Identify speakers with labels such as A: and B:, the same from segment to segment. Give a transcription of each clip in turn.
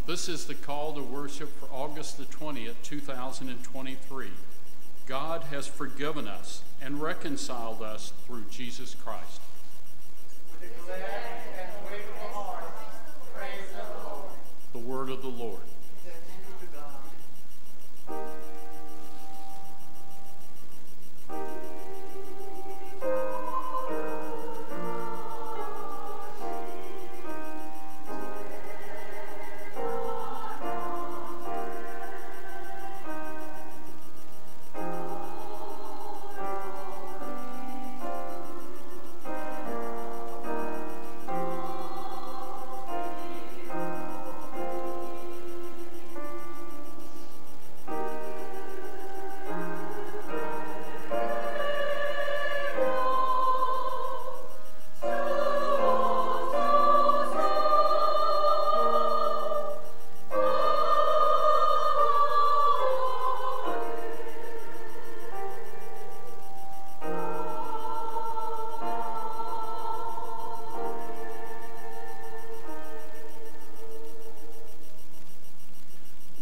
A: This is the call to worship for August the 20th, 2023. God has forgiven us and reconciled us through Jesus Christ.
B: With a glad and grateful heart, praise the Lord.
A: The word of the Lord.
B: Thanks be to God.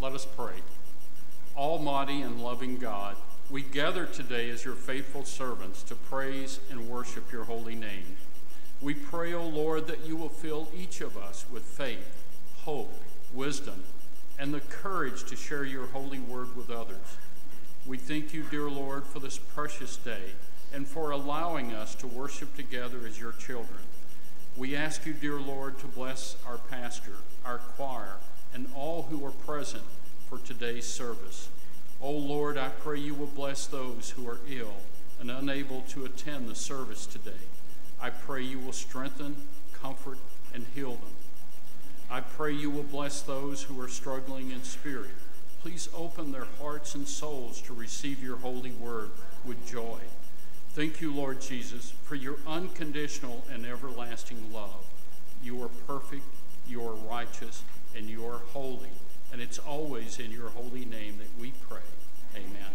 A: Let us pray. Almighty and loving God, we gather today as your faithful servants to praise and worship your holy name. We pray, O Lord, that you will fill each of us with faith, hope, wisdom, and the courage to share your holy word with others. We thank you, dear Lord, for this precious day and for allowing us to worship together as your children. We ask you, dear Lord, to bless our pastor, our choir, and all who are present for today's service. O Lord, I pray you will bless those who are ill and unable to attend the service today. I pray you will strengthen, comfort, and heal them. I pray you will bless those who are struggling in spirit. Please open their hearts and souls to receive your holy word with joy. Thank you, Lord Jesus, for your unconditional and everlasting love. You are perfect, you are righteous, and you are holy. And it's always in your holy name that we pray. Amen.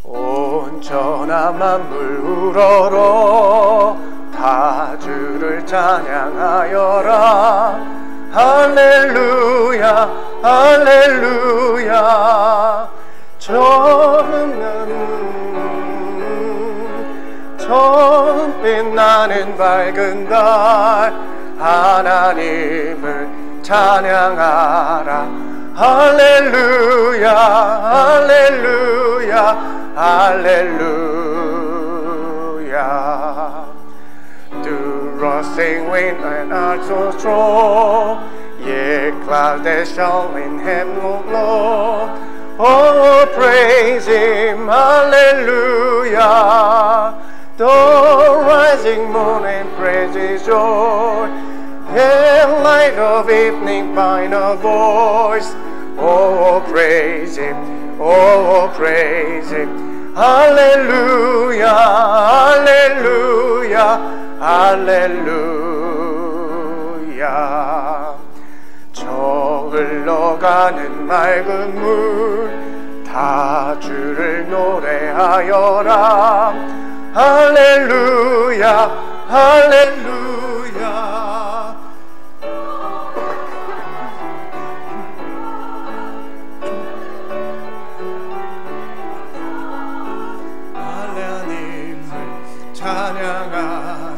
C: 온전한 만물 우러러 다 주를 찬양하여라. 할렐루야 할렐루야. 처음 빛나는 밝은 달 하나님을 찬양하라. 할렐루야 할렐루야 할렐루야. The rushing wind and art so strong, yet clouds that show in heaven low. Oh, praise him, hallelujah. The rising moon and praise his joy, and light of evening find a voice. Oh, praise him, oh, praise him. Hallelujah, hallelujah, hallelujah. 저 흘러가는 맑은 물 다 주를 노래하여라. 할렐루야 할렐루야. 하나님을 찬양하라.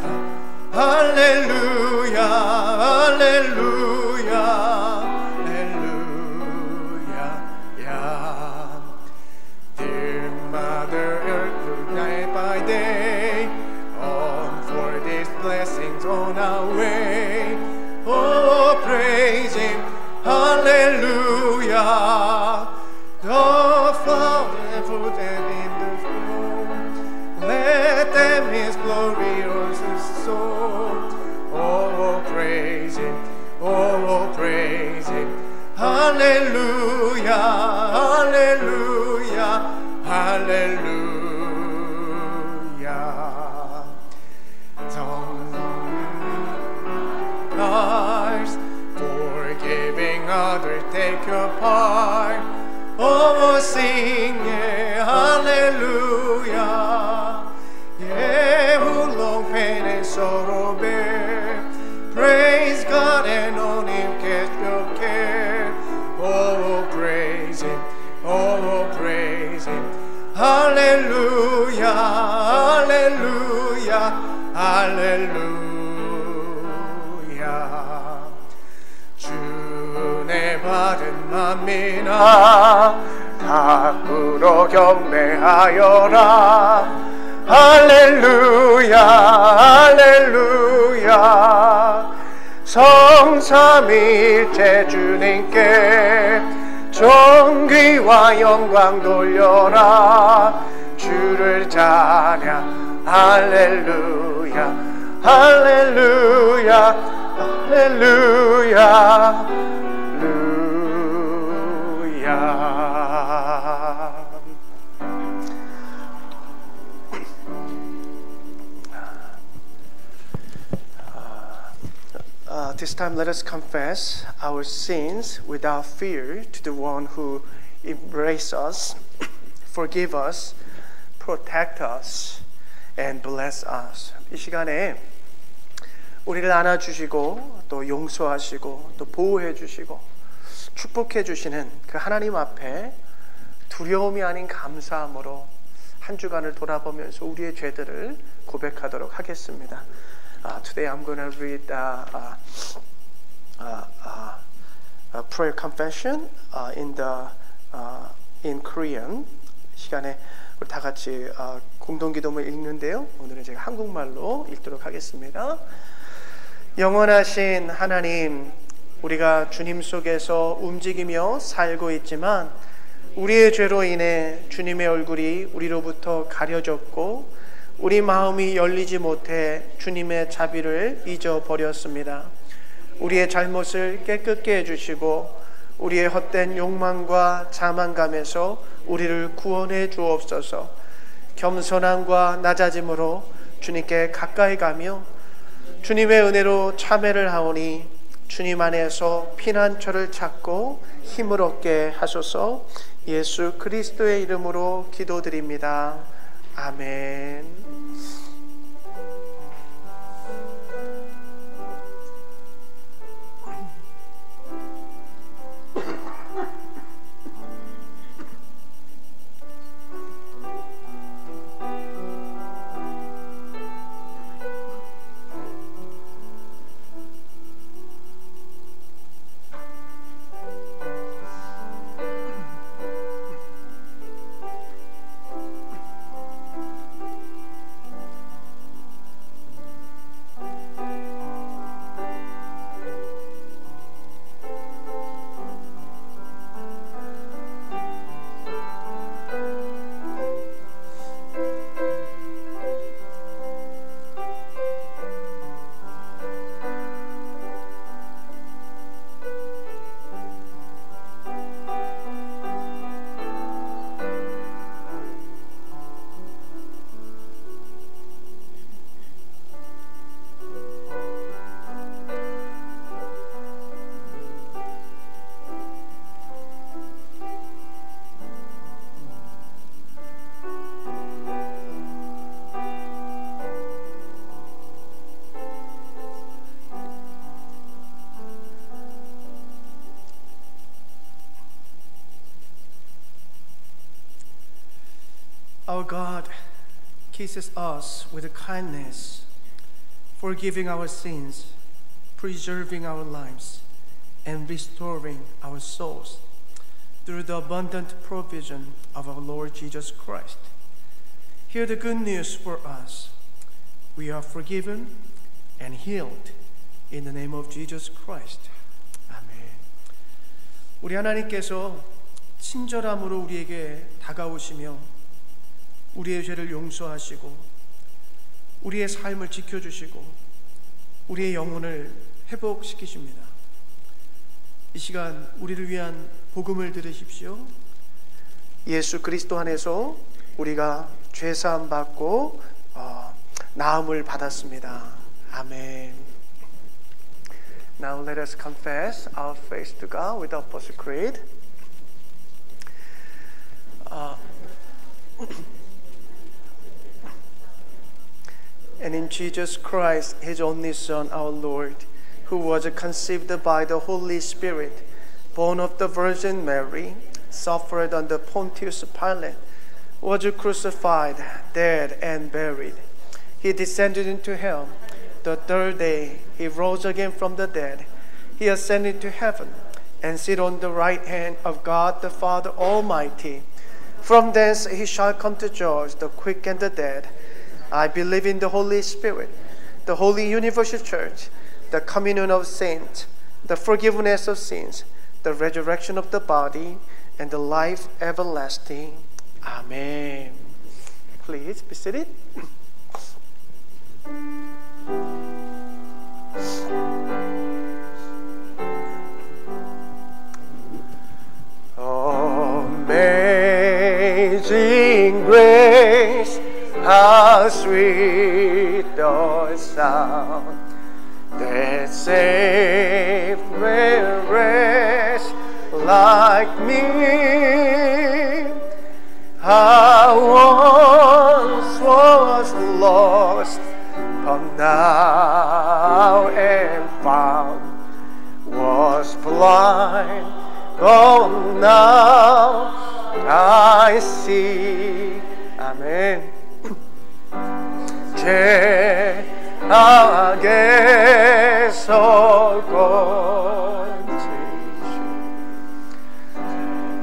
C: 할렐루야 할렐루야 할렐루야. Dear Mother Earth, night by day, on for these blessings on our way. Oh, praise him, hallelujah. The flower and fruit and in the flow, let them his glory also soar. Oh, praise him, oh, praise him. Hallelujah, hallelujah, hallelujah. Stars to apart. Oh, sing, yeah, hallelujah. Yeah, who long pain and sorrow bear. Praise God and on Him cast your care. Oh, praise Him, oh, praise Him. Hallelujah, hallelujah, hallelujah. 주내 받은 만민아 다 불어 경배하여라. 할렐루야, 할렐루야. 성삼일체 주님께 존귀와 영광 돌려라. 주를 찬양, 할렐루야, 할렐루야, 할렐루야, 할렐루야. This time let us confess our sins without fear to the one who embraces us, forgive us, protect us, and bless us. 이 시간에 우리를 안아주시고 또 용서하시고 또 보호해 주시고 축복해 주시는 그 하나님 앞에 두려움이 아닌 감사함으로 한 주간을 돌아보면서 우리의 죄들을 고백하도록 하겠습니다. Today I'm going to read a prayer confession in Korean. 시간에 우리 다 같이 공동기도문을 읽는데요. 오늘은 제가 한국말로 읽도록 하겠습니다. 영원하신 하나님, 우리가 주님 속에서 움직이며 살고 있지만 우리의 죄로 인해 주님의 얼굴이 우리로부터 가려졌고 우리 마음이 열리지 못해 주님의 자비를 잊어버렸습니다. 우리의 잘못을 깨끗게 해주시고 우리의 헛된 욕망과 자만감에서 우리를 구원해 주옵소서. 겸손함과 낮아짐으로 주님께 가까이 가며 주님의 은혜로 참회를 하오니 주님 안에서 피난처를 찾고 힘을 얻게 하소서. 예수 그리스도의 이름으로 기도드립니다. 아멘. Our God kisses us with kindness, forgiving our sins, preserving our lives, and restoring our souls through the abundant provision of our Lord Jesus Christ. Hear the good news for us. We are forgiven and healed in the name of Jesus Christ. 아멘. 우리 하나님께서 친절함으로 우리에게 다가오시며 우리의 죄를 용서하시고 우리의 삶을 지켜주시고 우리의 영혼을 회복시키십니다. 이 시간 우리를 위한 복음을 들으십시오. 예수 그리스도 안에서 우리가 죄사함 받고 나음을 받았습니다. 아멘. Now let us confess our faith to God with the Apostle Creed. And in Jesus Christ, his only Son, our Lord, who was conceived by the Holy Spirit, born of the Virgin Mary, suffered under Pontius Pilate, was crucified, dead, and buried. He descended into hell. The third day he rose again from the dead. He ascended to heaven and sit on the right hand of God the Father Almighty. From thence he shall come to judge the quick and the dead. I believe in the Holy Spirit, the holy universal church, the communion of saints, the forgiveness of sins, the resurrection of the body, and the life everlasting. Amen. Please be seated. Amazing grace, how sweet the sound that saved a wretch like me. I once was lost, but now am found. Was blind, but now I see. Amen. 죄악에서 건지시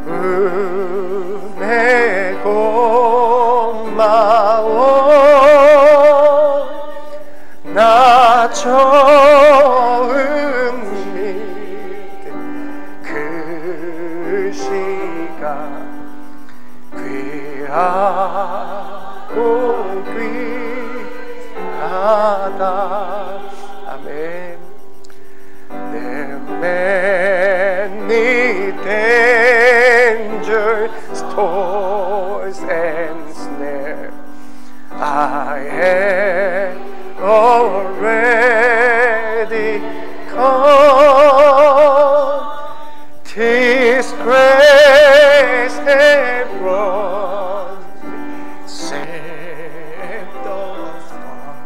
C: 은혜 고마워. 나 처음 믿은 그 시간 귀하고 귀하다. 아멘. There many dangers, toils and snares I have already come. 'Tis grace that brought me safe thus far.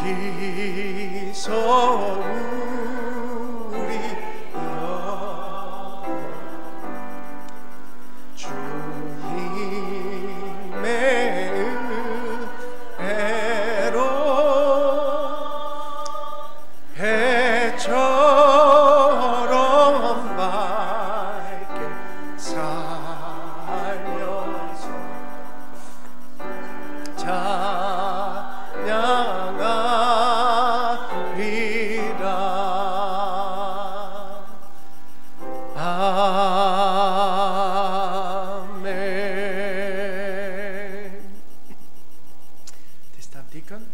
C: 거기서 우리 주님의 은혜로 해처럼 밝게 살려서 찬양하리라. 아멘. This time, Deacon,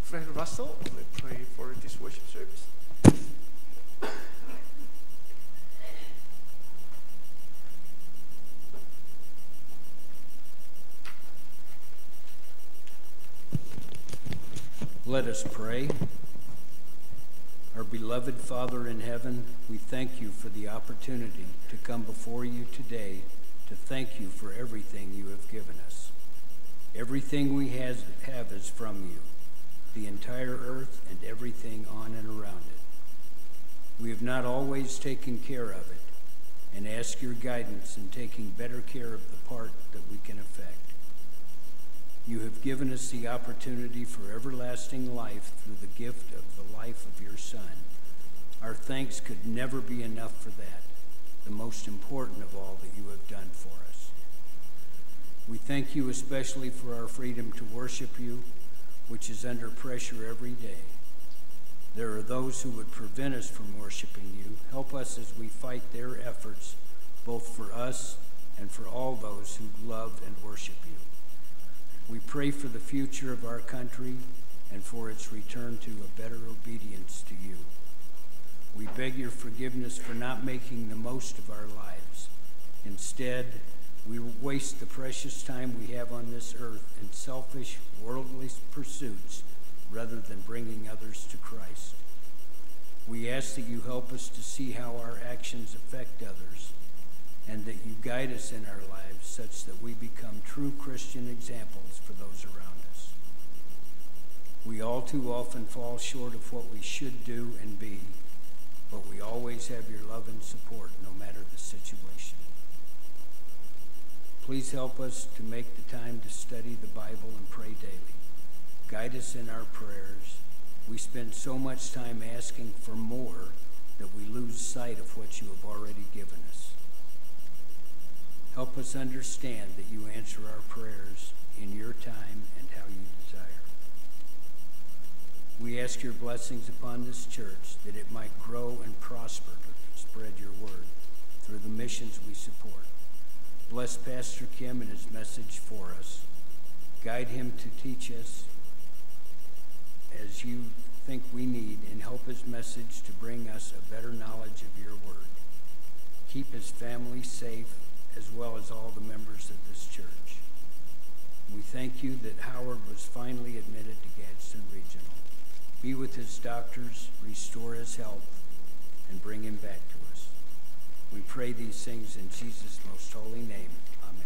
C: Fred Russell will pray for this worship service.
D: Let us pray. Our beloved Father in heaven, we thank you for the opportunity to come before you today to thank you for everything you have given us. Everything we have is from you, the entire earth and everything on and around it. We have not always taken care of it, and ask your guidance in taking better care of the part that we can affect. You have given us the opportunity for everlasting life through the gift of the life of your Son. Our thanks could never be enough for that, the most important of all that you have done for us. We thank you especially for our freedom to worship you, which is under pressure every day. There are those who would prevent us from worshiping you. Help us as we fight their efforts, both for us and for all those who love and worship you. We pray for the future of our country and for its return to a better obedience to you. We beg your forgiveness for not making the most of our lives. Instead, We waste the precious time we have on this earth in selfish, worldly pursuits rather than bringing others to Christ. We ask that you help us to see how our actions affect others, and that you guide us in our lives such that we become true Christian examples for those around us. We all too often fall short of what we should do and be, but we always have your love and support no matter the situation. Please help us to make the time to study the Bible and pray daily. Guide us in our prayers. We spend so much time asking for more that we lose sight of what you have already given us. Help us understand that you answer our prayers in your time and how you desire. We ask your blessings upon this church, that it might grow and prosper to spread your word through the missions we support. Bless Pastor Kim and his message for us. Guide him to teach us as you think we need, and help his message to bring us a better knowledge of your word. Keep his family safe, as well as all the members of this church. We thank you that Howard was finally admitted to Gadsden Regional. Be with his doctors, restore his health, and bring him back to us. We pray these things in Jesus' most holy name. Amen.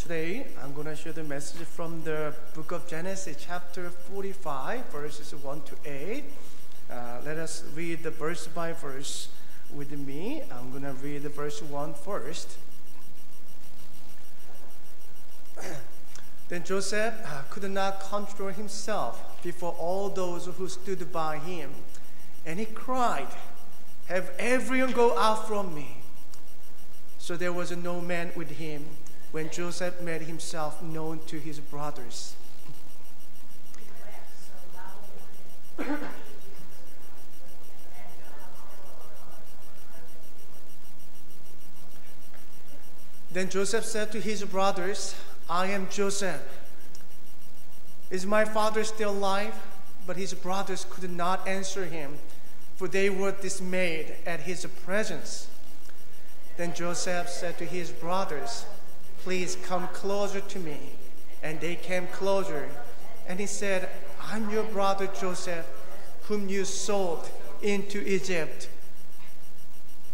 C: Today, I'm going to share the message from the book of Genesis, chapter 45, verses 1 to 8. Let us read the verse by verse with me. I'm going to read the verse 1 first. Then Joseph could not control himself before all those who stood by him, and he cried, "Have everyone go out from me." So there was no man with him when Joseph made himself known to his brothers. Then Joseph said to his brothers, "I am Joseph. Is my father still alive?" But his brothers could not answer him, for they were dismayed at his presence. Then Joseph said to his brothers, "Please come closer to me." And they came closer. And he said, "I'm your brother Joseph, whom you sold into Egypt.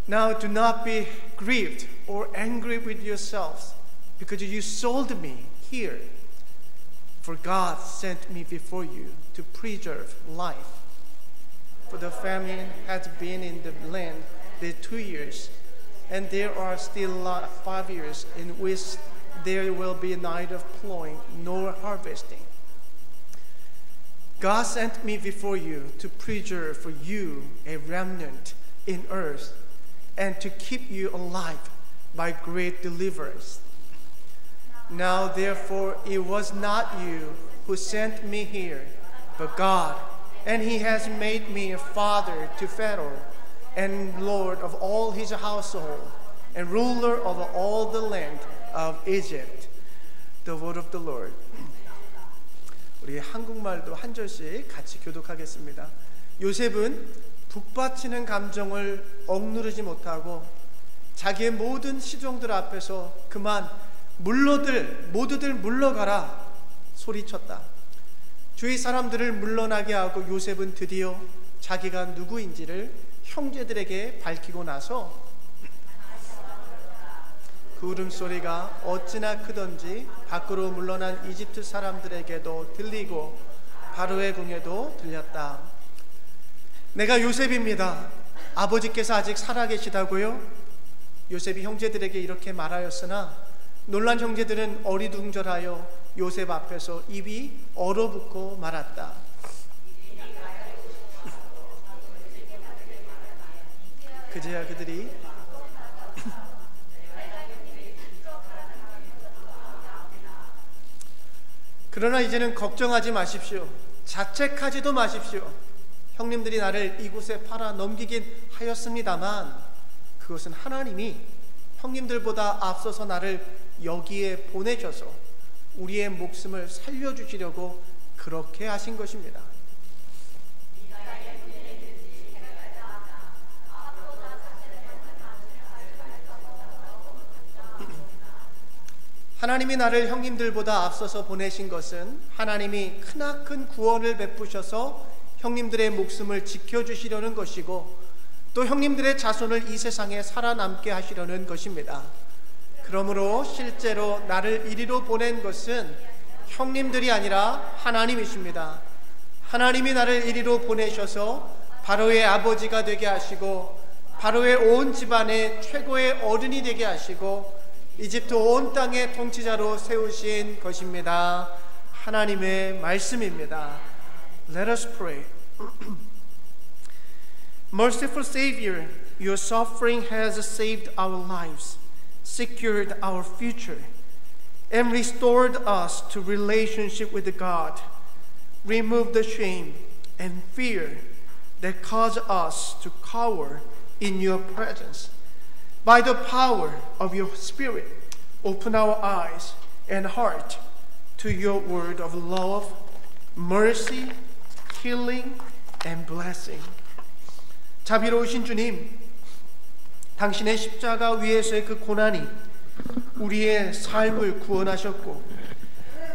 C: Now do not be grieved or angry with yourselves, because you sold me here. For God sent me before you to preserve life. For the famine has been in the land these 2 years, and there are still 5 years in which there will be neither plowing nor harvesting. God sent me before you to preserve for you a remnant in earth, and to keep you alive by great deliverance. Now therefore it was not you who sent me here, but God, and he has made me a father to Pharaoh, and Lord of all his household, and ruler of all the land of Egypt." The word of the Lord. 우리 한국말도 한 절씩 같이 교독하겠습니다. 요셉은 북받치는 감정을 억누르지 못하고 자기의 모든 시종들 앞에서 그만 모두들 물러가라 소리쳤다. 주위 사람들을 물러나게 하고 요셉은 드디어 자기가 누구인지를 형제들에게 밝히고 나서 그 울음소리가 어찌나 크던지 밖으로 물러난 이집트 사람들에게도 들리고 바로의 궁에도 들렸다. "내가 요셉입니다. 아버지께서 아직 살아계시다고요?" 요셉이 형제들에게 이렇게 말하였으나 놀란 형제들은 어리둥절하여 요셉 앞에서 입이 얼어붙고 말았다. 그제야 그들이 "그러나 이제는 걱정하지 마십시오. 자책하지도 마십시오. 형님들이 나를 이곳에 팔아 넘기긴 하였습니다만 그것은 하나님이 형님들보다 앞서서 나를 여기에 보내셔서 우리의 목숨을 살려주시려고 그렇게 하신 것입니다." 하나님이 나를 형님들보다 앞서서 보내신 것은 하나님이 크나큰 구원을 베푸셔서 형님들의 목숨을 지켜주시려는 것이고 또 형님들의 자손을 이 세상에 살아남게 하시려는 것입니다. 그러므로 실제로 나를 이리로 보낸 것은 형님들이 아니라 하나님이십니다. 하나님이 나를 이리로 보내셔서 바로의 아버지가 되게 하시고 바로의 온 집안의 최고의 어른이 되게 하시고 이집트 온 땅의 통치자로 세우신 것입니다. 하나님의 말씀입니다. Let us pray. Merciful Savior, your suffering has saved our lives, secured our future, and restored us to relationship with God. Remove the shame and fear that cause us to cower in your presence. By the power of your Spirit, open our eyes and heart to your word of love, mercy, healing, and blessing. 자비로우신 주님, 당신의 십자가 위에서의 그 고난이 우리의 삶을 구원하셨고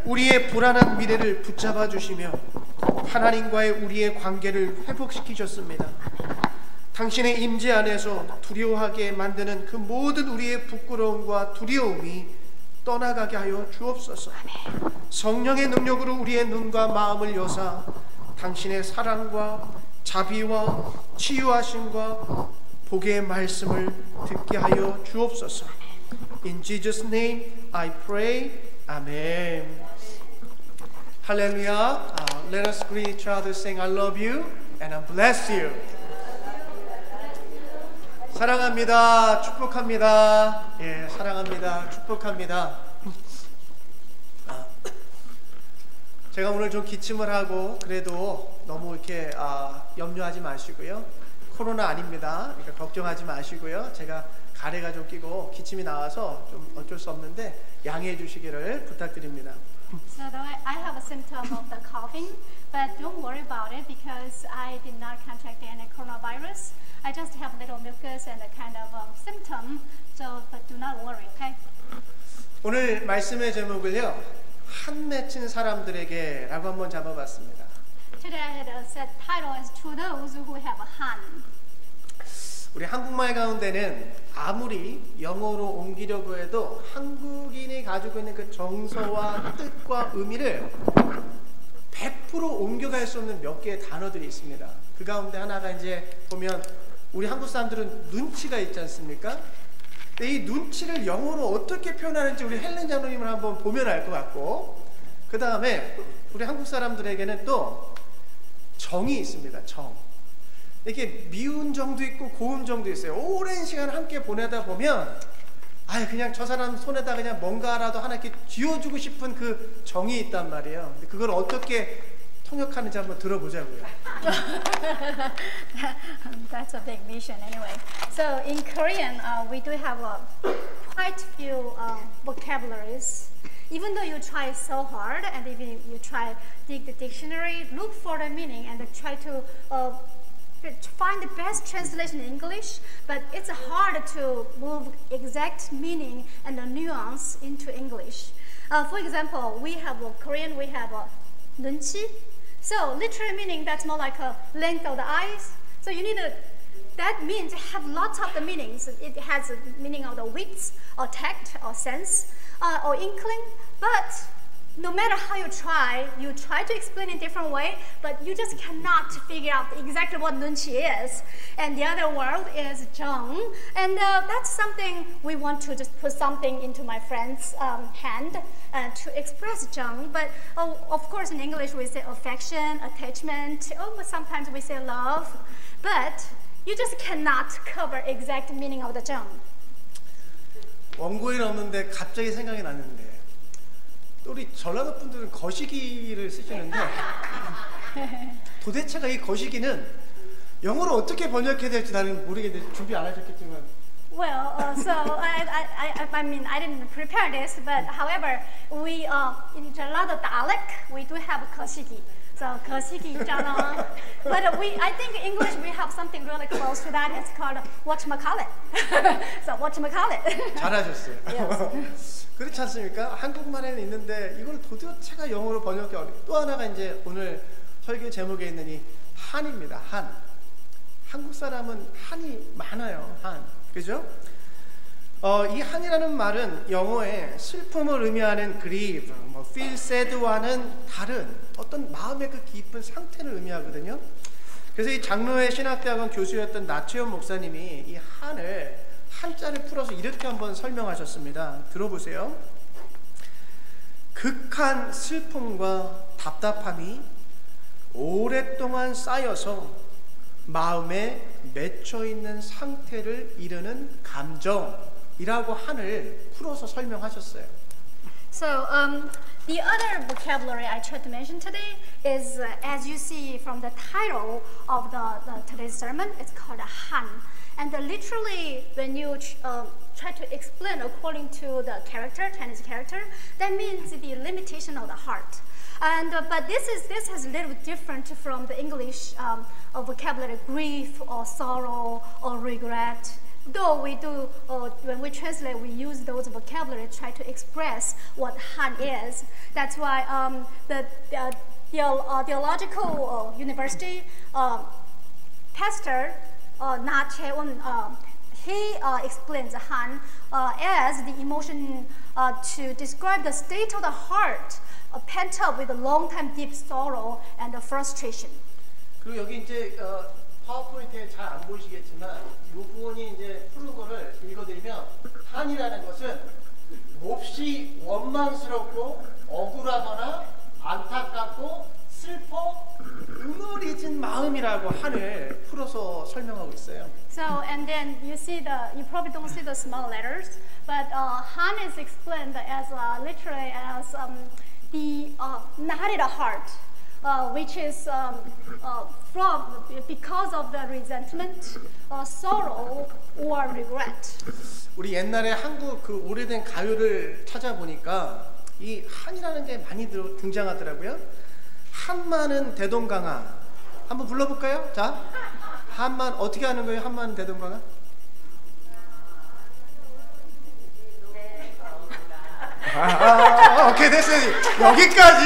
C: 우리의 불안한 미래를 붙잡아 주시며 하나님과의 우리의 관계를 회복시키셨습니다. 당신의 임재 안에서 두려워하게 만드는 그 모든 우리의 부끄러움과 두려움이 떠나가게 하여 주옵소서. 성령의 능력으로 우리의 눈과 마음을 여사 당신의 사랑과 자비와 치유하심과 복의 말씀을 듣게 하여 주옵소서. In Jesus' name I pray. Amen. Hallelujah. Let us greet each other saying I love you and I bless you. 사랑합니다. 축복합니다. 예, 사랑합니다. 축복합니다. 제가 오늘 좀 기침을 하고 그래도 너무 이렇게 염려하지 마시고요. 코로나 아닙니다. 그러니까 걱정하지 마시고요. 제가 가래가 좀 끼고 기침이 나와서 좀 어쩔 수 없는데 양해해 주시기를 부탁드립니다.
E: So though I have a symptom of the coughing, but don't worry about it because I did not contract any coronavirus. I just have a little mucus and a kind of symptom. So, but do not worry, okay?
C: 오늘 말씀의 제목을요, 한 맺힌 사람들에게라고 한번 잡아봤습니다.
E: Today I had set title as to those who have a han.
C: 우리 한국말 가운데는 아무리 영어로 옮기려고 해도 한국인이 가지고 있는 그 정서와 뜻과 의미를 100% 옮겨갈 수 없는 몇 개의 단어들이 있습니다. 그 가운데 하나가 이제 보면 우리 한국 사람들은 눈치가 있지 않습니까? 근데 이 눈치를 영어로 어떻게 표현하는지 우리 헬렌 장로님을 한번 보면 알 것 같고, 그 다음에 우리 한국 사람들에게는 또 정이 있습니다. 정. 이렇게 미운 정도 있고 고운 정도 있어요. 오랜 시간 함께 보내다 보면 그냥 저 사람 손에다 그냥 뭔가라도 하나 이렇게 쥐어주고 싶은 그 정이 있단 말이에요. 근데 그걸 어떻게 통역하는지 한번 들어보자고요.
E: That's a big mission anyway. So in Korean, we do have quite few vocabularies. Even though you try so hard and even you try dig the dictionary, look for the meaning and try to find the best translation in English, but it's hard to move exact meaning and the nuance into English. For example, we have Korean, we have 눈치. So literal meaning, that's more like a length of the eyes. So you need that means have lots of the meanings. It has a meaning of the width or tact or sense or inkling, but no matter how you try to explain in a different way, but you just cannot figure out exactly what 눈치 is. And the other word is 정. And that's something we want to just put something into my friend's hand to express 정. But of course in English we say affection, attachment, but sometimes we say love. But you just cannot cover exact meaning of the 정.
C: 원고에는 없는데 갑자기 생각이 났는데, 우리 전라도 분들은 거시기를 쓰시는데 도대체가 이 거시기는 영어로 어떻게 번역해야 될지 나는 모르겠는데 준비 안 하셨겠지만.
E: Well, so I mean I didn't prepare this, but however we in 전라도 dialect we do have 거시기. So 거시기 있잖아. But I think in English we have something really close to that. It's called whatchamacallit. So whatchamacallit.
C: 잘하셨어요.
E: Yes.
C: 그렇지 않습니까? 한국말에는 있는데 이걸 도대체가 영어로 번역하기 어려워요. 또 하나가 이제 오늘 설교 제목에 있는 이 한입니다. 한. 한국 사람은 한이 많아요. 한. 그죠? 이 한이라는 말은 영어에 슬픔을 의미하는 grieve, feel sad와는 다른 어떤 마음의 그 깊은 상태를 의미하거든요. 그래서 이 장로회 신학대학원 교수였던 나채원 목사님이 이 한을 한자를 풀어서 이렇게 한번 설명하셨습니다. 들어보세요. 극한 슬픔과 답답함이 오랫동안 쌓여서 마음에 맺혀 있는 상태를 이르는 감정이라고 한을 풀어서 설명하셨어요.
E: So the other vocabulary I tried to mention today is, as you see from the title of today's sermon, it's called Han. And literally, when you try to explain according to the character, Chinese character, that means the limitation of the heart. And but this has a little bit different from the English vocabulary, grief or sorrow or regret. Though we do, when we translate, we use those vocabulary to try to express what Han is. That's why the theological university pastor Na Chae-won, he explains Han as the emotion to describe the state of the heart pent up with a long time deep sorrow and frustration.
C: 그리고 여기 이제 파워포인트에 잘 안 보이시겠지만 이 부분이 이제 푸른 거를 읽어드리면 한이라는 것은 몹시 원망스럽고 억울하거나 안타깝고 슬퍼 응어리진 마음이라고 한을 풀어서 설명하고 있어요.
E: So and then you probably don't see the small letters, but Han is explained as literally as the knotted heart, which is because of the resentment, sorrow, or regret.
C: 우리 옛날에 한국 그 오래된 가요를 찾아보니까 이 한이라는 게 많이 등장하더라고요. 한마는 대동강아 한번 불러볼까요? 자, 한만 어떻게 하는 거예요? 한마는 대동강아? 오케이 됐어요. 여기까지.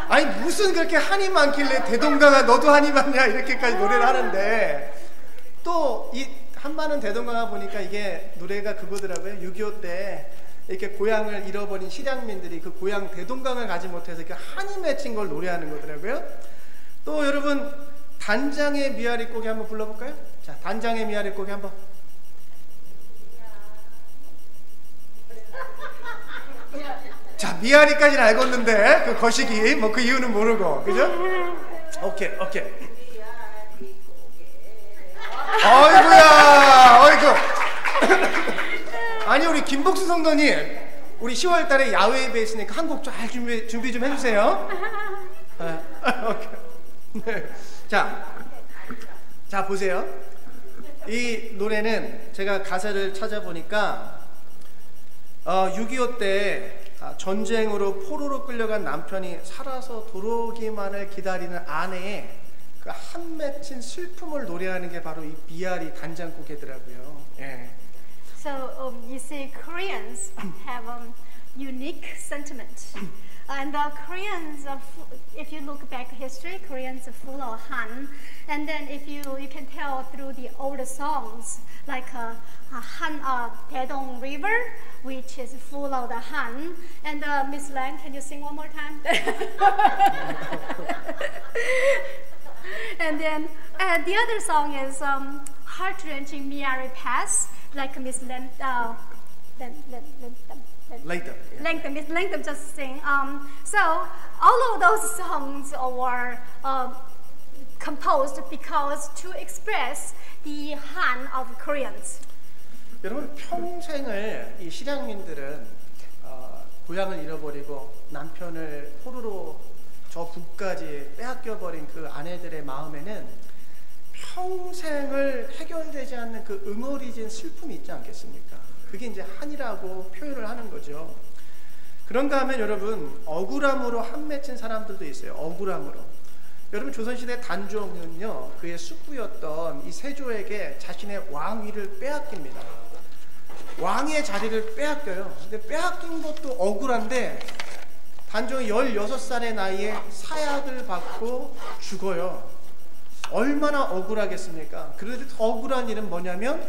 C: 아니 무슨 그렇게 한이 많길래 대동강아 너도 한이 많냐 이렇게까지 노래를 하는데 또 이 한마는 대동강아 보니까 이게 노래가 그거더라고요. 6.25 때 이렇게 고향을 잃어버린 실향민들이 그 고향 대동강을 가지 못해서 이렇게 한이 맺힌 걸 노래하는 거더라고요. 또 여러분 단장의 미아리 고개 한번 불러볼까요? 자, 단장의 미아리 고개 한번. 자, 미아리까지는 알겠는데 그 거시기 뭐 그 이유는 모르고 그죠? 오케이. 어이구야, 어이구. 아니 우리 김복수 성도님, 우리 10월달에 야외 예배 있으니까 한 곡 잘 준비 좀 해주세요. 오케이. 네. 자 보세요. 이 노래는 제가 가사를 찾아보니까 6.25 때 전쟁으로 포로로 끌려간 남편이 살아서 돌아오기만을 기다리는 아내의 그 한 맺힌 슬픔을 노래하는 게 바로 이 미아리 단장곡이더라고요. 예.
E: So you see, Koreans have unique sentiment, and Koreans, if you look back history, Koreans are full of Han, and then if you can tell through the older songs like Han Taedong River, which is full of the Han, and Miss Lang, can you sing one more time? And then the other song is heart-wrenching Miari Pass, like Miss Latham just sing. So all of those songs were composed because to express the Han of Koreans.
C: 여러분 평생을 이 실향민들은 고향을 잃어버리고 남편을 포로로 저 북까지 빼앗겨버린 그 아내들의 마음에는 평생을 해결되지 않는 그 응어리진 슬픔이 있지 않겠습니까? 그게 이제 한이라고 표현을 하는 거죠. 그런가 하면 여러분 억울함으로 한 맺힌 사람들도 있어요. 억울함으로. 여러분 조선시대 단종은요 그의 숙부였던 이 세조에게 자신의 왕위를 빼앗깁니다. 왕의 자리를 빼앗겨요. 근데 빼앗긴 것도 억울한데 단종이 16살의 나이에 사약을 받고 죽어요. 얼마나 억울하겠습니까? 그런데 더 억울한 일은 뭐냐면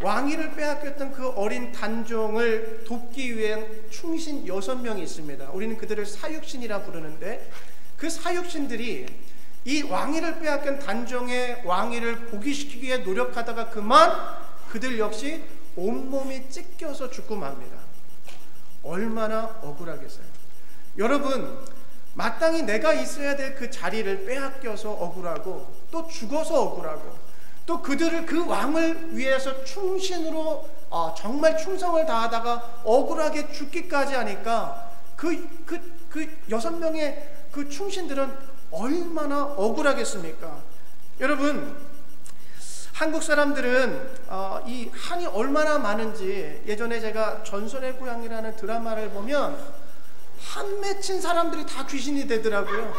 C: 왕위를 빼앗겼던 그 어린 단종을 돕기 위한 충신 6명이 있습니다. 우리는 그들을 사육신이라 부르는데 그 사육신들이 이 왕위를 빼앗긴 단종의 왕위를 복위시키기 위해 노력하다가 그만 그들 역시 온몸이 찢겨서 죽고 맙니다. 얼마나 억울하겠어요. 여러분 마땅히 내가 있어야 될 그 자리를 빼앗겨서 억울하고 또 죽어서 억울하고 또 그들을 그 왕을 위해서 충신으로 정말 충성을 다하다가 억울하게 죽기까지 하니까 그 6명의 그 충신들은 얼마나 억울하겠습니까? 여러분 한국 사람들은 이 한이 얼마나 많은지 예전에 제가 전설의 고향이라는 드라마를 보면 한 맺힌 사람들이 다 귀신이 되더라고요.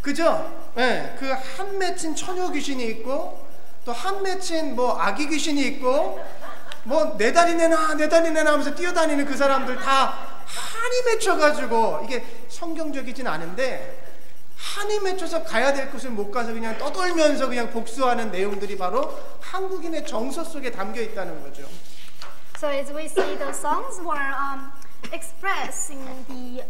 C: 그죠? 네, 그 한 맺힌 처녀 귀신이 있고 또 한 맺힌 뭐 아기 귀신이 있고 뭐 내 다리 내놔 하면서 뛰어다니는 그 사람들 다 한이 맺혀가지고 이게 성경적이진 않은데 한이 맺혀서 가야 될 곳을 못 가서 그냥 떠돌면서 그냥 복수하는 내용들이 바로 한국인의 정서 속에 담겨 있다는 거죠.
E: So as we see, the songs were expressing the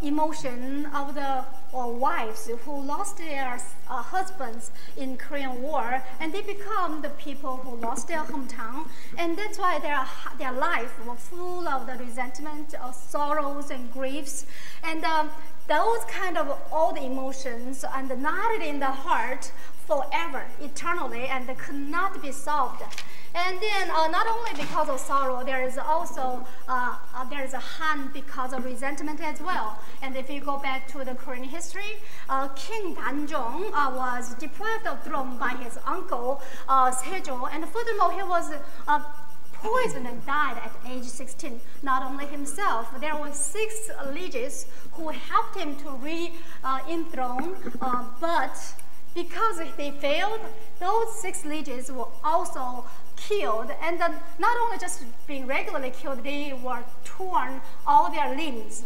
E: emotion of the wives who lost their husbands in Korean War, and they become the people who lost their hometown, and that's why their life was full of the resentment, of sorrows and griefs, and those kind of old emotions and knotted in the heart forever, eternally, and could not be solved. And then not only because of sorrow, there is also there is a Han because of resentment as well. And if you go back to the Korean history, King Danjong was deprived of throne by his uncle Sejo, and furthermore he was poisoned and died at age 16. Not only himself, there were 6 lieges who helped him to re-enthrone, but because they failed, those 6 lieges were also killed, and not only just being regularly killed, they were torn all their limbs.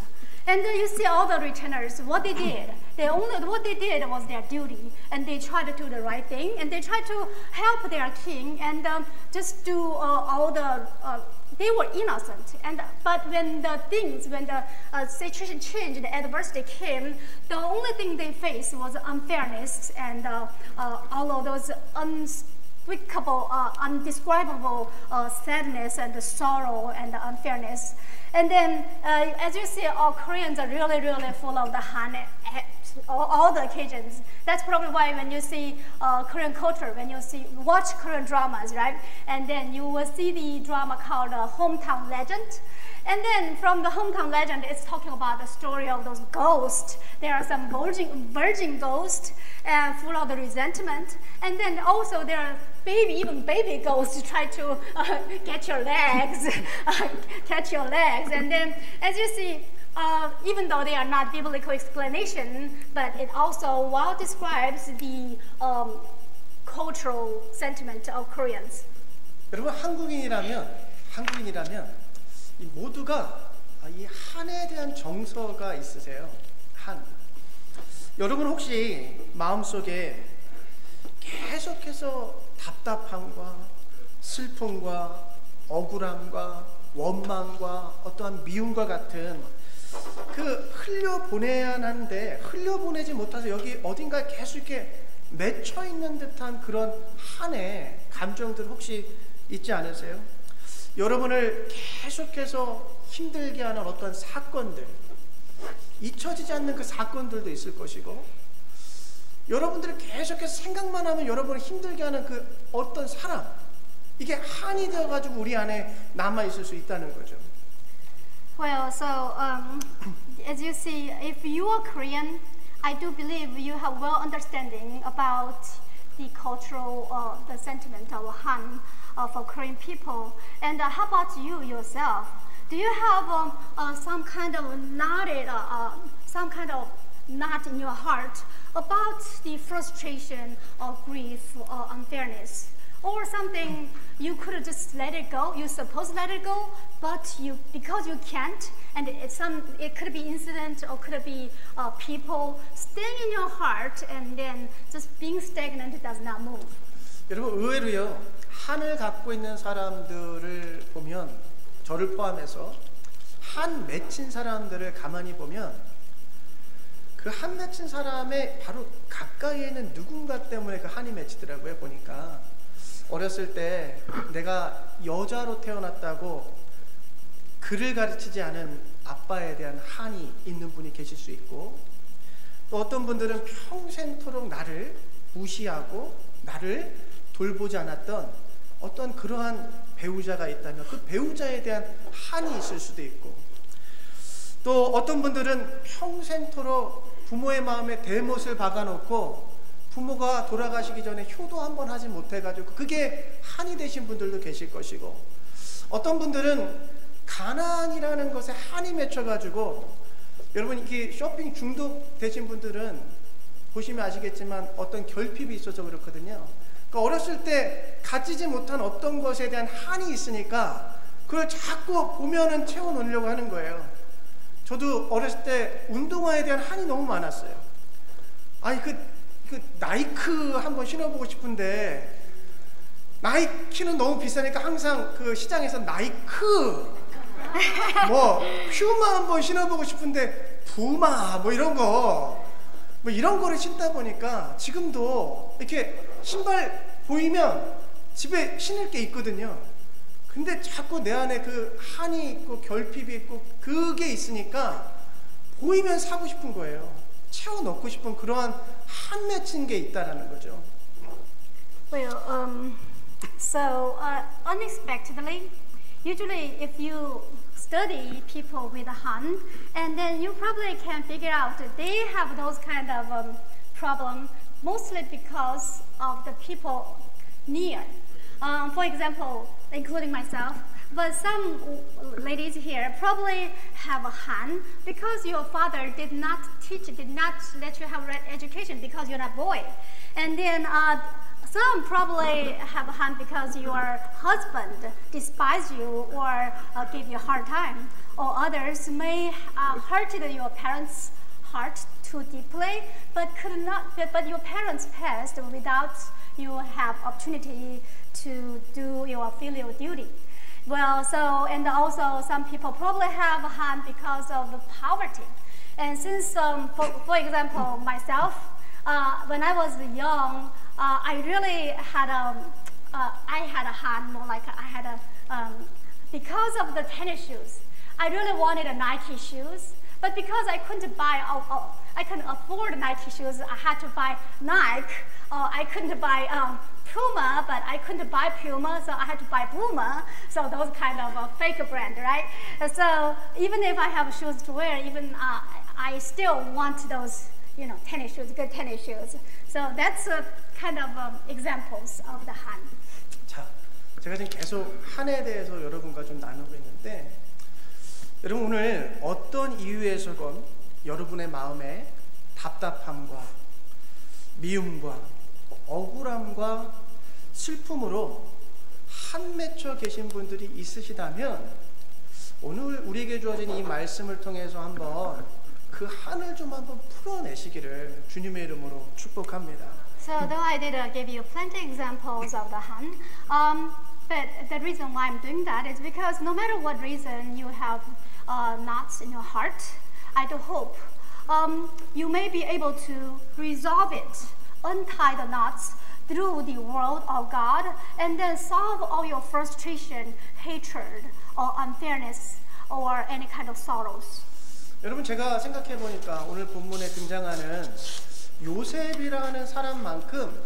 E: And you see all the retainers, what they did. What they did was their duty, and they tried to do the right thing, and they tried to help their king, and just do all the. They were innocent, but when the situation changed, the adversity came, the only thing they faced was unfairness and all of those unspeakable, undescribable sadness and sorrow and unfairness. And then, as you see, all Koreans are really, really full of the Han all the occasions. That's probably why when you see Korean culture, when you watch Korean dramas, right? And then you will see the drama called Hometown Legend. And then from the Hometown Legend, it's talking about the story of those ghosts. There are some virgin ghosts full of the resentment. And then also there are even baby ghosts try to catch your legs. And then as you see, even though they are not biblical explanation, but it also well describes the cultural sentiment of Koreans.
C: 여러분 한국인이라면 이 모두가 이 한에 대한 정서가 있으세요. 한. 여러분 혹시 마음속에 계속해서 답답함과 슬픔과 억울함과 원망과 어떠한 미움과 같은 그 흘려보내야 하는데 흘려보내지 못해서 여기 어딘가에 계속 이렇게 맺혀 있는 듯한 그런 한의 감정들 혹시 있지 않으세요? 여러분을 계속해서 힘들게 하는 어떤 사건들, 잊혀지지 않는 그 사건들도 있을 것이고, 여러분들이 계속해서 생각만 하면 여러분을 힘들게 하는 그 어떤 사람, 이게 한이 되어가지고 우리 안에 남아있을 수 있다는 거죠.
E: Well, so as you see, if you are Korean, I do believe you have well understanding about the cultural, the sentiment of Han for Korean people. And how about you yourself? Do you have some kind of knot in your heart about the frustration or grief or unfairness? Or something you could have just let it go, you're supposed to let it go, but because you can't, and it could be incident or could be people staying in your heart and then just being stagnant does not move.
C: 여러분 의외로요, 한을 갖고 있는 사람들을 보면, 저를 포함해서 한 맺힌 사람들을 가만히 보면 그 한 맺힌 사람의 바로 가까이에 있는 누군가 때문에 그 한이 맺히더라고요. 보니까 어렸을 때 내가 여자로 태어났다고 글을 가르치지 않은 아빠에 대한 한이 있는 분이 계실 수 있고, 또 어떤 분들은 평생토록 나를 무시하고 나를 돌보지 않았던 어떤 그러한 배우자가 있다면 그 배우자에 대한 한이 있을 수도 있고, 또 어떤 분들은 평생토록 부모의 마음에 대못을 박아놓고 부모가 돌아가시기 전에 효도 한번 하지 못해가지고 그게 한이 되신 분들도 계실 것이고, 어떤 분들은 가난이라는 것에 한이 맺혀가지고, 여러분 이게 쇼핑 중독 되신 분들은 보시면 아시겠지만 어떤 결핍이 있어서 그렇거든요. 그러니까 어렸을 때 가지지 못한 어떤 것에 대한 한이 있으니까 그걸 자꾸 보면은 채워놓으려고 하는 거예요. 저도 어렸을 때 운동화에 대한 한이 너무 많았어요. 아니 그 나이크 한번 신어보고 싶은데 나이키는 너무 비싸니까 항상 그 시장에서 나이크 뭐 퓨마 한번 신어보고 싶은데 푸마 뭐 이런 거를 신다 보니까 지금도 이렇게 신발 보이면 집에 신을 게 있거든요. 근데 자꾸 내 안에 그 한이 있고 결핍이 있고 그게 있으니까 보이면 사고 싶은 거예요. 채워 넣고 싶은 그러한 한 맺힌 게 있다라는 거죠.
E: Well, unexpectedly, usually if you study people with Han, and then you probably can figure out that they have those kind of problem, mostly because of the people near. For example, including myself, but some ladies here probably have a Han because your father did not let you have education because you're not a boy. And then some probably have a Han because your husband despised you or gave you a hard time. Or others may hurt your parents' heart too deeply, but your parents passed without you have opportunity to do your filial duty. Well, and also some people probably have Han because of poverty. And since, for example, myself, when I was young, I really had I had a Han, more like I had because of the tennis shoes. I really wanted a Nike shoes, but because I couldn't afford Nike shoes, I had to buy Nike. I couldn't buy Puma, but I couldn't buy Puma, so I had to buy Puma. So those kind of fake brand, right? So even if I have shoes to wear, even I still want those, tennis shoes, good tennis shoes. So that's kind of examples of the Han.
C: 자, 제가 지금 계속 한에 대해서 여러분과 좀 나누고 있는데, 여러분 오늘 어떤 이유에서건 여러분의 마음에 답답함과 미움과 억울함과 슬픔으로 한 맺혀 계신 분들이 있으시다면 오늘 우리에게 주어진 이 말씀을 통해서 한번 그 한을 좀 한번 풀어내시기를 주님의 이름으로 축복합니다.
E: So though I did give you plenty examples of the Han, but the reason why I'm doing that is because no matter what reason you have knots in your heart, I do hope you may be able to resolve it, untie the knots through the word of God, and then solve all your frustration, hatred, or unfairness, or any kind of sorrows.
C: 여러분 제가 생각해 보니까 오늘 본문에 등장하는 요셉이라는 사람만큼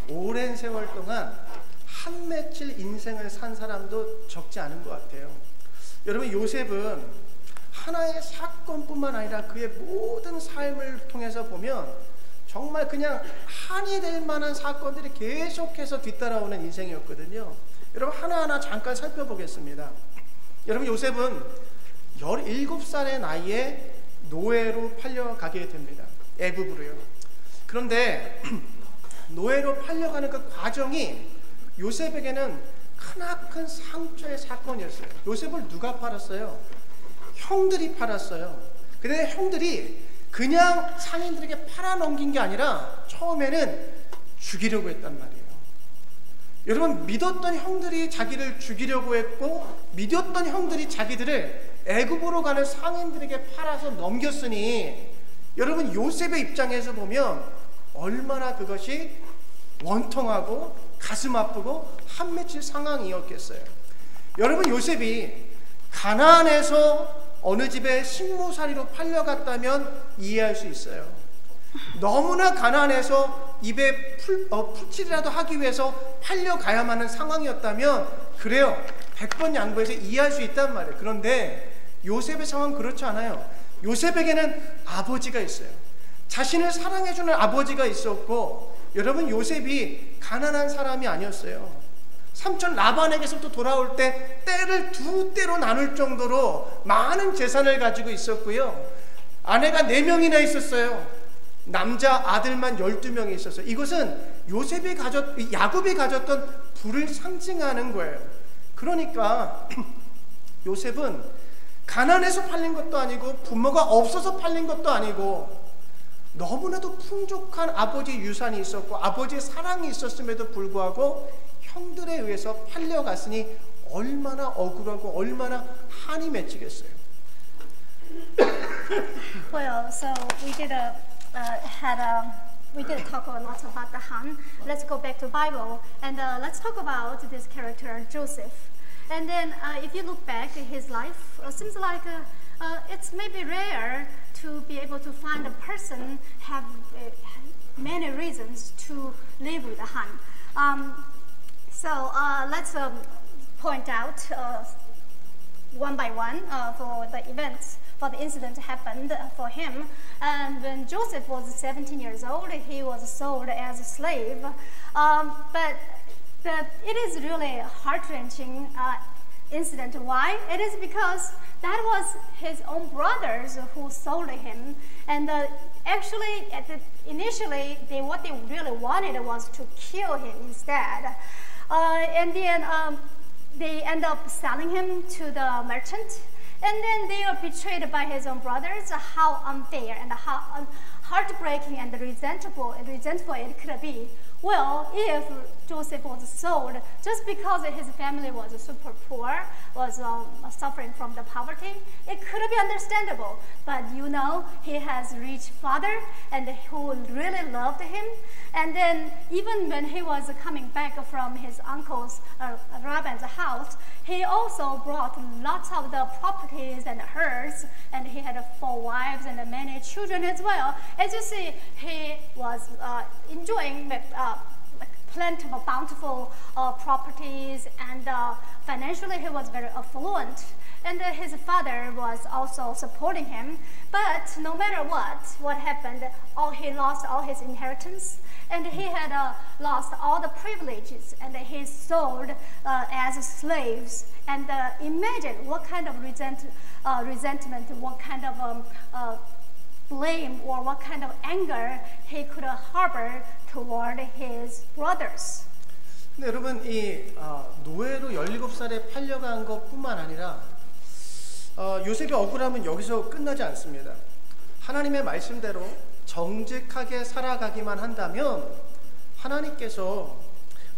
C: 오랜 세월 동안 한 맺힐 인생을 산 사람도 적지 않은 것 같아요. 여러분 요셉은 하나의 사건뿐만 아니라 그의 모든 삶을 통해서 보면 정말 그냥 한이 될 만한 사건들이 계속해서 뒤따라오는 인생이었거든요. 여러분 하나하나 잠깐 살펴보겠습니다. 여러분 요셉은 17살의 나이에 노예로 팔려가게 됩니다. 애굽으로요. 그런데 노예로 팔려가는 그 과정이 요셉에게는 크나큰 상처의 사건이었어요. 요셉을 누가 팔았어요? 형들이 팔았어요. 근데 형들이 그냥 상인들에게 팔아넘긴 게 아니라 처음에는 죽이려고 했단 말이에요. 여러분 믿었던 형들이 자기를 죽이려고 했고 믿었던 형들이 자기들을 애굽으로 가는 상인들에게 팔아서 넘겼으니 여러분 요셉의 입장에서 보면 얼마나 그것이 원통하고 가슴 아프고 한 맺힐 상황이었겠어요. 여러분 요셉이 가나안에서 어느 집에 식모살이로 팔려갔다면 이해할 수 있어요. 너무나 가나안에서 입에 풀칠이라도 하기 위해서 팔려가야만 하는 상황이었다면 그래요. 100번 양보해서 이해할 수 있단 말이에요. 그런데 요셉의 상황은 그렇지 않아요. 요셉에게는 아버지가 있어요. 자신을 사랑해주는 아버지가 있었고 여러분 요셉이 가난한 사람이 아니었어요. 삼촌 라반에게서부터 돌아올 때 때를 두 때로 나눌 정도로 많은 재산을 가지고 있었고요. 아내가 4명이나 있었어요. 남자 아들만 12명이 있었어요. 이것은 야곱이 가졌던 부를 상징하는 거예요. 그러니까 요셉은 가난해서 팔린 것도 아니고 부모가 없어서 팔린 것도 아니고 너무나도 풍족한 아버지 유산이 있었고 아버지의 사랑이 있었음에도 불구하고 형들에 의해서 팔려갔으니 얼마나 억울하고 얼마나 한이 맺히겠어요.
E: Well, so we did talk a lot about the Han. Let's go back to Bible and let's talk about this character Joseph. And then if you look back at his life, it seems like it's maybe rare to be able to find a person have many reasons to live with a Han. So let's point out one by one for the events. For the incident happened for him. And when Joseph was 17 years old, he was sold as a slave. But it is really a heart-wrenching incident. Why? It is because that was his own brothers who sold him. And actually, initially, what they really wanted was to kill him instead. And then they end up selling him to the merchant. And then they are betrayed by his own brothers. How unfair and how heartbreaking and resentful it could be. Well, if Joseph was sold just because his family was super poor, was suffering from the poverty, it could be understandable. But you know, he has a rich father and who really loved him. And then even when he was coming back from his uncle's Rabban's house, he also brought lots of the properties and herds, and he had 4 wives and many children as well. As you see, he was enjoying plenty of bountiful properties, and financially he was very affluent. And his father was also supporting him. But no matter what happened, he lost all his inheritance, and he had lost all the privileges, and he sold as slaves. And imagine what kind of resentment, what kind of blame, or what kind of anger he could harbor toward his brothers.
C: 근데 여러분, 이 노예로 17살에 팔려간 것뿐만 아니라 요셉의 억울함은 여기서 끝나지 않습니다. 하나님의 말씀대로 정직하게 살아가기만 한다면 하나님께서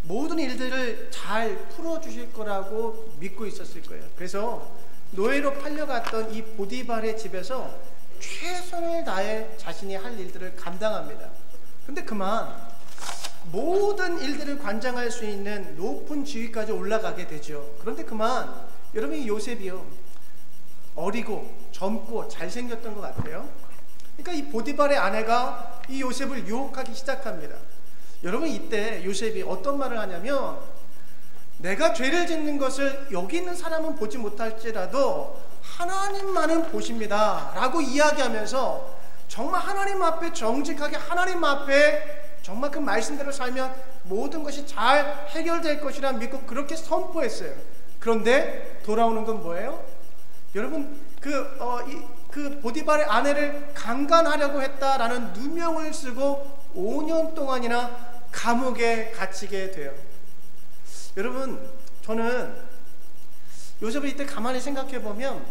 C: 모든 일들을 잘 풀어주실 거라고 믿고 있었을 거예요. 그래서 노예로 팔려갔던 이 보디발의 집에서 최선을 다해 자신이 할 일들을 감당합니다. 근데 그만 모든 일들을 관장할 수 있는 높은 지위까지 올라가게 되죠. 그런데 그만 여러분, 이 요셉이요, 어리고 젊고 잘생겼던 것 같아요. 그러니까 이 보디발의 아내가 이 요셉을 유혹하기 시작합니다. 여러분, 이때 요셉이 어떤 말을 하냐면, 내가 죄를 짓는 것을 여기 있는 사람은 보지 못할지라도 하나님만은 보십니다 라고 이야기하면서 정말 하나님 앞에 정직하게, 하나님 앞에 정말 그 말씀대로 살면 모든 것이 잘 해결될 것이라 믿고 그렇게 선포했어요. 그런데 돌아오는 건 뭐예요? 여러분, 그 보디발의 아내를 강간하려고 했다라는 누명을 쓰고 5년 동안이나 감옥에 갇히게 돼요. 여러분, 저는 요셉을 이때 가만히 생각해 보면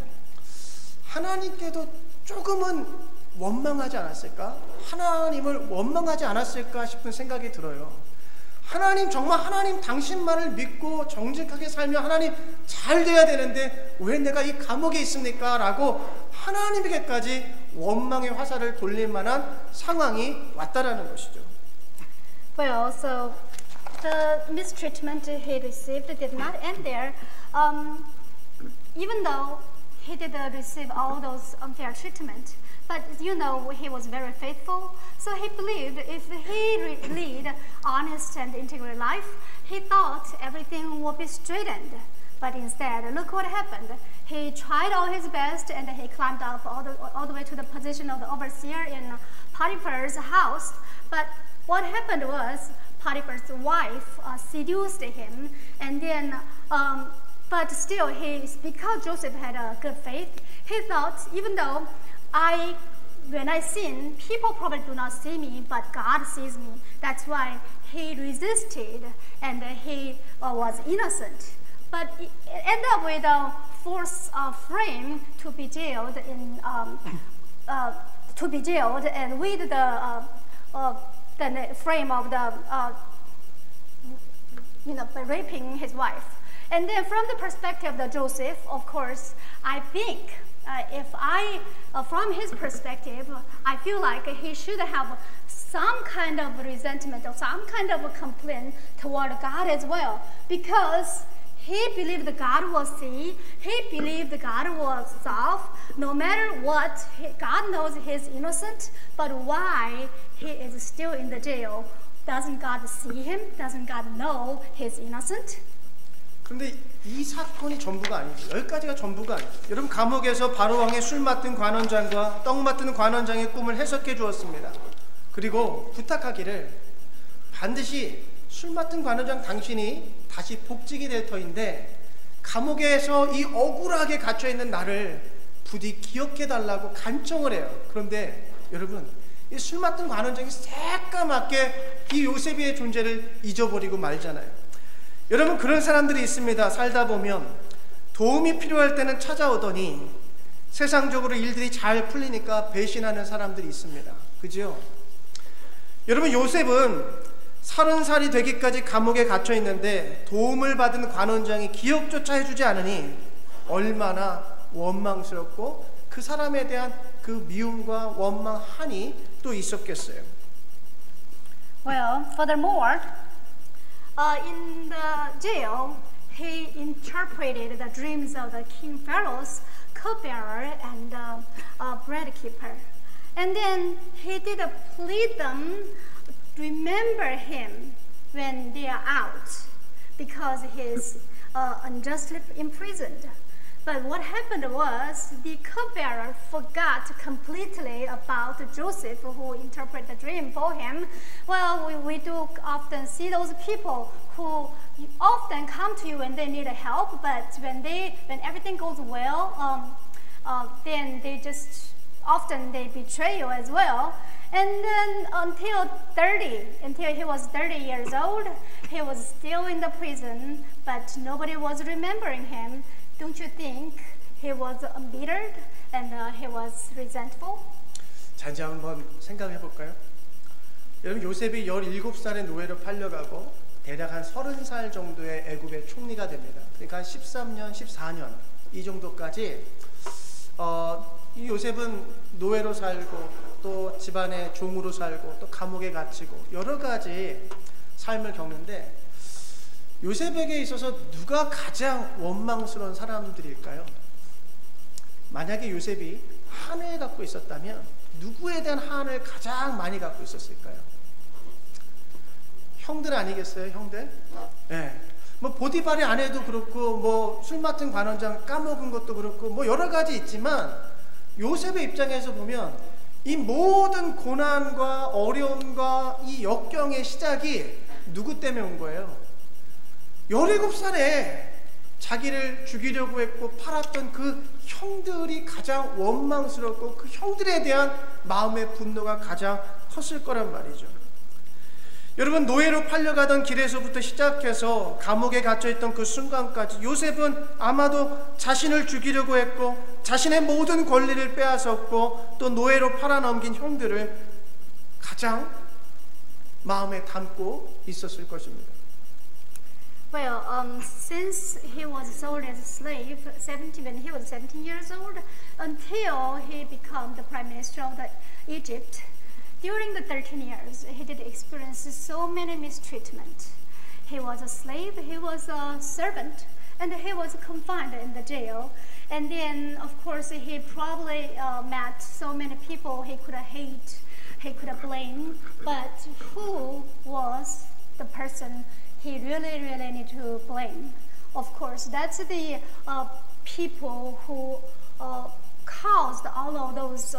C: 하나님께도 조금은 원망하지 않았을까? 하나님을 원망하지 않았을까 싶은 생각이 들어요. 하나님, 정말 하나님 당신만을 믿고 정직하게 살면 하나님 잘 돼야 되는데 왜 내가 이 감옥에 있습니까? 라고 하나님에게까지 원망의 화살을 돌릴 만한 상황이 왔다라는 것이죠.
E: Well, so the mistreatment he received did not end there. Even though he did receive all those unfair treatment, but you know, he was very faithful. So he believed if he lead honest and integral life, he thought everything would be straightened. But instead, look what happened. He tried all his best, and he climbed up all the way to the position of the overseer in Potiphar's house. But what happened was Potiphar's wife seduced him, and then, but still, because Joseph had a good faith, he thought, even though when I sin, people probably do not see me, but God sees me. That's why he resisted, and he was innocent. But it ended up with a forced frame to be jailed in to be jailed, and with the frame of the raping his wife. And then from the perspective of Joseph, of course, I think from his perspective, I feel like he should have some kind of resentment or some kind of a complaint toward God as well, because he believed God will see, he believed God will solve, no matter what, God knows he's innocent, but why he is still in the jail? Doesn't God see him? Doesn't God know he's innocent?
C: 그런데 이 사건이 전부가 아니죠. 여기까지가 전부가 아니죠. 여러분, 감옥에서 바로왕의 술 맡은 관원장과 떡 맡은 관원장의 꿈을 해석해 주었습니다. 그리고 부탁하기를 반드시 술 맡은 관원장 당신이 다시 복직이 될 터인데 감옥에서 이 억울하게 갇혀있는 나를 부디 기억해달라고 간청을 해요. 그런데 여러분, 이 술 맡은 관원장이 새까맣게 이 요셉의 존재를 잊어버리고 말잖아요. 여러분, 그런 사람들이 있습니다. 살다 보면 도움이 필요할 때는 찾아오더니 세상적으로 일들이 잘 풀리니까 배신하는 사람들이 있습니다. 그죠? 여러분, 요셉은 30살이 되기까지 감옥에 갇혀 있는데 도움을 받은 관원장이 기억조차 해주지 않으니 얼마나 원망스럽고 그 사람에 대한 그 미움과 원망, 한이 또 있었겠어요.
E: Well, furthermore, in the jail, he interpreted the dreams of the King Pharaoh's cupbearer and bread keeper. And then he did plead them remember him when they are out, because he is unjustly imprisoned. But what happened was the cupbearer forgot completely about Joseph, who interpreted the dream for him. Well, we do often see those people who often come to you when they need help, but when everything goes well, then they often betray you as well. And then until he was 30 years old, he was still in the prison, but nobody was remembering him. Don't you think he was embittered and he was resentful?
C: 자, 이제 한번 생각해 볼까요? 여러분, 요셉이 17살의 노예로 팔려가고 대략 한 30살 정도의 애굽의 총리가 됩니다. 그러니까 한 13년, 14년 이 정도까지 이 요셉은 노예로 살고 또 집안의 종으로 살고 또 감옥에 갇히고 여러 가지 삶을 겪는데, 요셉에게 있어서 누가 가장 원망스러운 사람들일까요? 만약에 요셉이 한을 갖고 있었다면 누구에 대한 한을 가장 많이 갖고 있었을까요? 형들 아니겠어요? 형들? 네. 뭐 보디발의 아내도 그렇고, 뭐 술 맡은 관원장 까먹은 것도 그렇고, 뭐 여러 가지 있지만 요셉의 입장에서 보면 이 모든 고난과 어려움과 이 역경의 시작이 누구 때문에 온 거예요? 17살에 자기를 죽이려고 했고 팔았던 그 형들이 가장 원망스럽고 그 형들에 대한 마음의 분노가 가장 컸을 거란 말이죠. 여러분, 노예로 팔려가던 길에서부터 시작해서 감옥에 갇혀있던 그 순간까지 요셉은 아마도 자신을 죽이려고 했고 자신의 모든 권리를 빼앗았고 또 노예로 팔아넘긴 형들을 가장 마음에 담고 있었을 것입니다.
E: Well, since he was sold as a slave when he was 17 years old, until he became the prime minister of Egypt, during the 13 years, he did experience so many mistreatment. He was a slave, he was a servant, and he was confined in the jail. And then, of course, he probably met so many people he could hate, he could blame, but who was the person he really need to blame? Of course, that's the people who caused all of those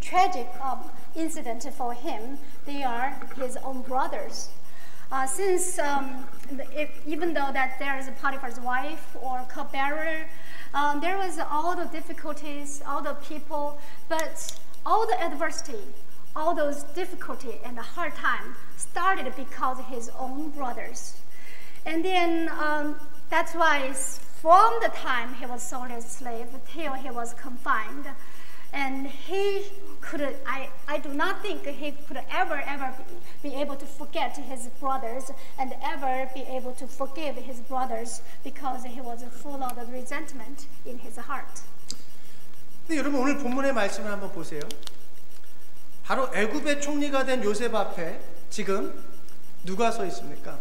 E: tragic incidents for him. They are his own brothers. Since even though that there is a Potiphar's wife or cupbearer, there was all the difficulties, all the people, but all the adversity, all those difficulty and the hard time started because of his own brothers. And then that's why from the time he was sold as a slave till he was confined, and he could. I do not think he could ever be able to forget his brothers and ever be able to forgive his brothers because he was full of resentment in his heart.
C: 근데 여러분 오늘 본문의 말씀을 한번 보세요. 바로 애굽의 총리가 된 요셉 앞에 지금 누가 서 있습니까?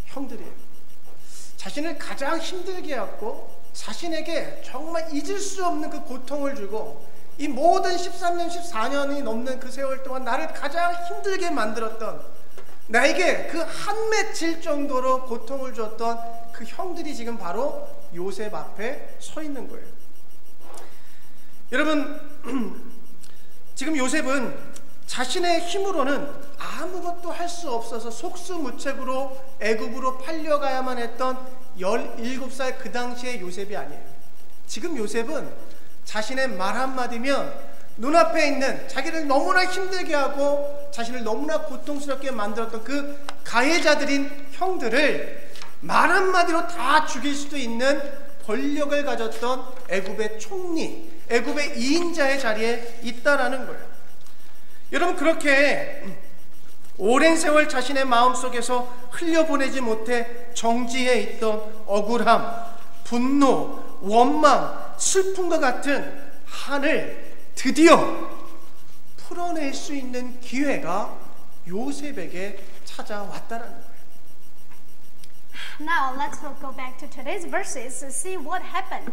C: 형들이에요. 자신을 가장 힘들게 했고 자신에게 정말 잊을 수 없는 그 고통을 주고 이 모든 13년, 14년이 넘는 그 세월 동안 나를 가장 힘들게 만들었던 나에게 그 한 맺힐 정도로 고통을 줬던 그 형들이 지금 바로 요셉 앞에 서 있는 거예요. 여러분 지금 요셉은 자신의 힘으로는 아무것도 할 수 없어서 속수무책으로 애굽으로 팔려가야만 했던 17살 그 당시의 요셉이 아니에요. 지금 요셉은 자신의 말 한마디면 눈앞에 있는 자기를 너무나 힘들게 하고 자신을 너무나 고통스럽게 만들었던 그 가해자들인 형들을 말 한마디로 다 죽일 수도 있는 권력을 가졌던 애굽의 총리, 애굽의 2인자의 자리에 있다라는 거예요. 여러분 그렇게 오랜 세월 자신의 마음속에서 흘려보내지 못해 정지해 있던 억울함, 분노, 원망, 슬픔과 같은 한을 드디어 풀어낼 수 있는 기회가 요셉에게 찾아왔다라는 거예요.
E: Now let's go back to today's verses to see what happened.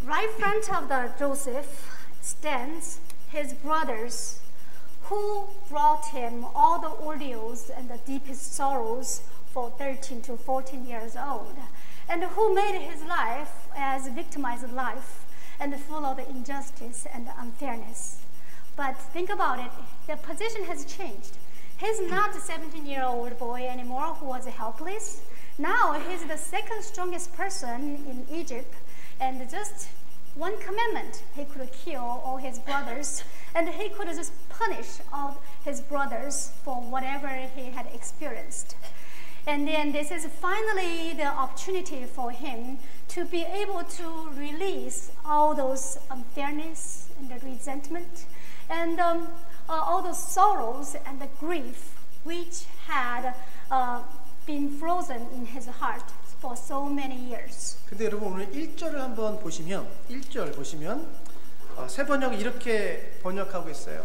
E: Right in front of the Joseph stands his brothers, who brought him all the ordeals and the deepest sorrows for 13 to 14 years old, and who made his life as victimized life and full of injustice and unfairness. But think about it, the position has changed. He's not a 17-year-old boy anymore who was helpless. Now he's the second strongest person in Egypt, and just one commandment, he could kill all his brothers, and he could just punish all his brothers for whatever he had experienced. And then this is finally the opportunity for him to be able to release all those unfairness and the resentment and all those sorrows and the grief which had been frozen in his heart for so many years.
C: 근데 여러분 오늘 1절을 한번 보시면 1절 보시면 새 번역이 이렇게 번역하고 있어요.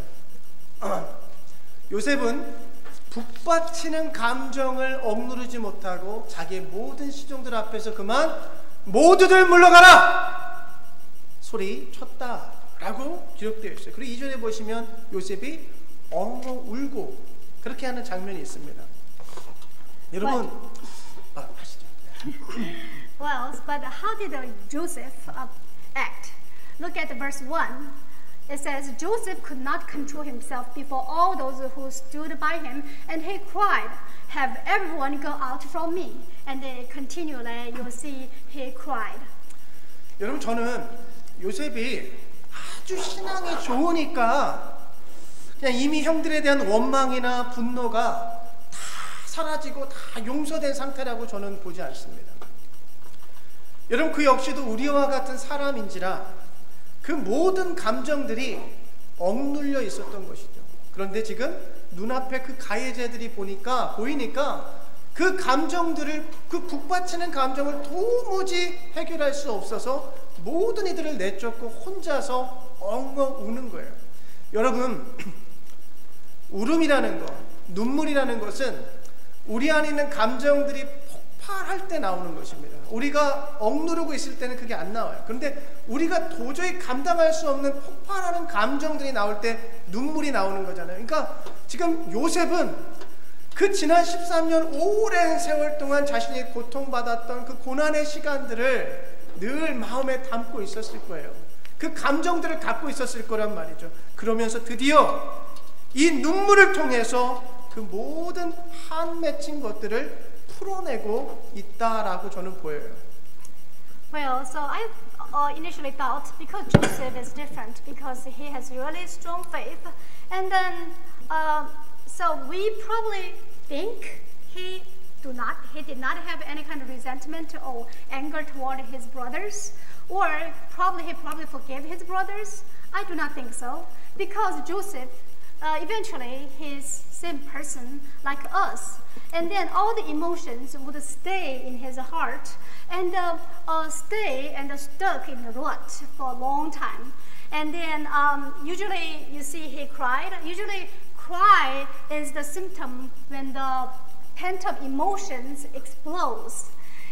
C: 요셉은 북받치는 감정을 억누르지 못하고 자기의 모든 시종들 앞에서 그만 모두들 물러가라 소리 쳤다라고 기록되어 있어요. 그리고 이전에 보시면 요셉이 엉엉 울고 그렇게 하는 장면이 있습니다. 여러분 하시죠.
E: Well, but how did Joseph act? Look at verse 1. It says, Joseph could not control himself before all those who stood by him, and he cried, have everyone go out from me. And then continually, you'll see he cried.
C: 여러분 저는 요셉이 아주 신앙이 좋으니까 그냥 이미 형들에 대한 원망이나 분노가 다 사라지고 다 용서된 상태라고 저는 보지 않습니다. 여러분 그 역시도 우리와 같은 사람인지라 그 모든 감정들이 억눌려 있었던 것이죠. 그런데 지금 눈앞에 그 가해자들이 보이니까 그 감정들을 그 북받치는 감정을 도무지 해결할 수 없어서 모든 이들을 내쫓고 혼자서 엉엉 우는 거예요. 여러분 울음이라는 것, 눈물이라는 것은 우리 안에 있는 감정들이 폭발할 때 나오는 것입니다. 우리가 억누르고 있을 때는 그게 안 나와요. 그런데 우리가 도저히 감당할 수 없는 폭발하는 감정들이 나올 때 눈물이 나오는 거잖아요. 그러니까 지금 요셉은 그 지난 13년 오랜 세월 동안 자신이 고통받았던 그 고난의 시간들을 늘 마음에 담고 있었을 거예요. 그 감정들을 갖고 있었을 거란 말이죠. 그러면서 드디어 이 눈물을 통해서 그 모든 한 맺힌 것들을 풀어내고 있다라고 저는 보여요.
E: Well, so I initially thought because Joseph is different because he has really strong faith, and then so we probably think he he did not have any kind of resentment or anger toward his brothers, or he probably forgave his brothers. I do not think so, because Joseph, eventually he's same person like us, and then all the emotions would stay in his heart and stay and stuck in the rut for a long time. And then usually you see he cried. Usually cry is the symptom when the pent-up emotions explodes.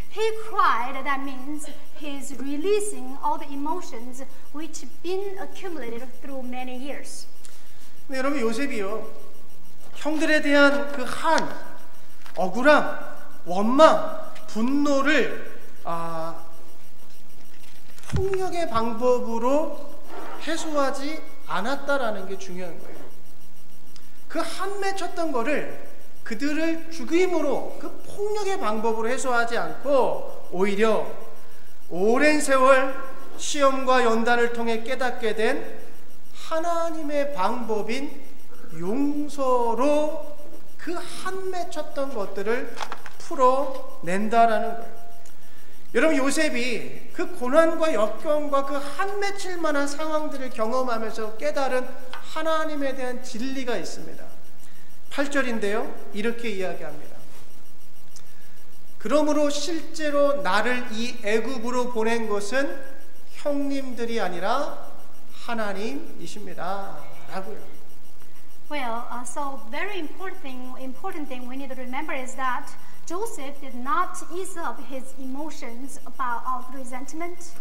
E: He cried, that means he's releasing all the emotions which been accumulated through many years.
C: 네, 여러분, 요셉이요, 형들에 대한 그 억울함, 원망, 분노를 폭력의 방법으로 해소하지 않았다라는 게 중요한 거예요. 그 한 맺혔던 거를 그들을 죽임으로 그 폭력의 방법으로 해소하지 않고 오히려 오랜 세월 시험과 연단을 통해 깨닫게 된 하나님의 방법인 용서로 그 한 맺혔던 것들을 풀어낸다라는 거예요. 여러분, 요셉이 그 고난과 역경과 그 한 맺힐 만한 상황들을 경험하면서 깨달은 하나님에 대한 진리가 있습니다. 8절인데요, 이렇게 이야기합니다. 그러므로 실제로 나를 이 애굽으로 보낸 것은 형님들이 아니라 하나님이십니다. 라고요.
E: Well, so very important thing we need to remember is that Joseph did not ease up his emotions about resentment,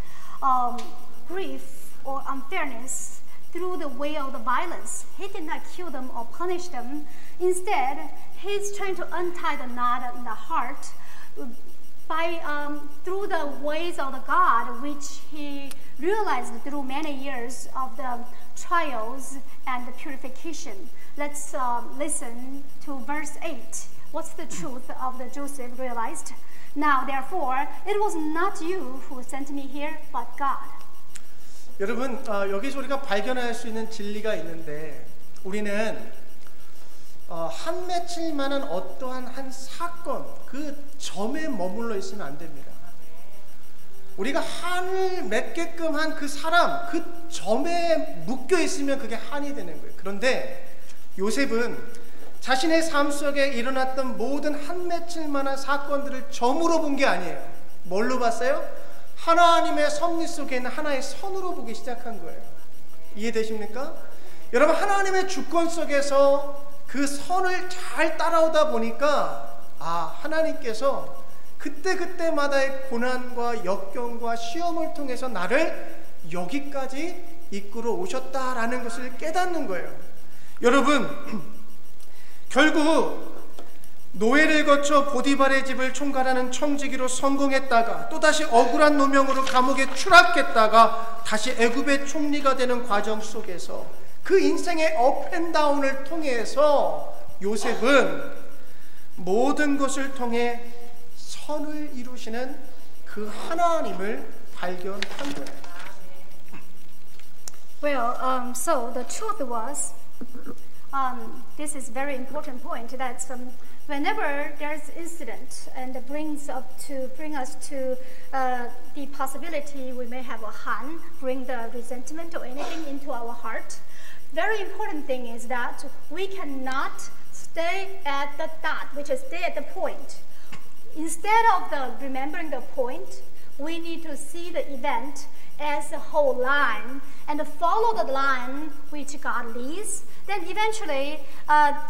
E: grief, or unfairness through the way of the violence. He did not kill them or punish them. Instead, he's trying to untie the knot in the heart by through the ways of the God, which he realized through many years of the trials and the purification. Let's listen to verse 8. What's the truth of the Joseph realized? Now, therefore, it was not you who sent me here, but God.
C: 여러분, 여기서 우리가 발견할 수 있는 진리가 있는데, 우리는 한 맺힐 만한 어떠한 한 사건, 그 점에 머물러 있으면 안 됩니다. 우리가 한을 맺게끔 한 그 사람, 그 점에 묶여 있으면 그게 한이 되는 거예요. 그런데 요셉은 자신의 삶 속에 일어났던 모든 한 맺힐 만한 사건들을 점으로 본 게 아니에요. 뭘로 봤어요? 하나님의 섭리 속에 있는 하나의 선으로 보기 시작한 거예요. 이해되십니까? 여러분, 하나님의 주권 속에서 그 선을 잘 따라오다 보니까 하나님께서 그때그때마다의 고난과 역경과 시험을 통해서 나를 여기까지 이끌어 오셨다라는 것을 깨닫는 거예요. 여러분, 결국 노예를 거쳐 보디발의 집을 총괄하는 청지기로 성공했다가 또다시 억울한 노명으로 감옥에 추락했다가 다시 애굽의 총리가 되는 과정 속에서 그 인생의 업앤다운을 통해서 요셉은 모든 것을 통해 선을 이루시는 그 하나님을 발견한 거예요.
E: Well, so the truth was, this is very important point, that whenever there's incident and bring us to the possibility we may have a Han, bring the resentment or anything into our heart, very important thing is that we cannot stay at the dot, which is stay at the point. Instead of remembering the point, we need to see the event as a whole line and follow the line which God leads. Then eventually,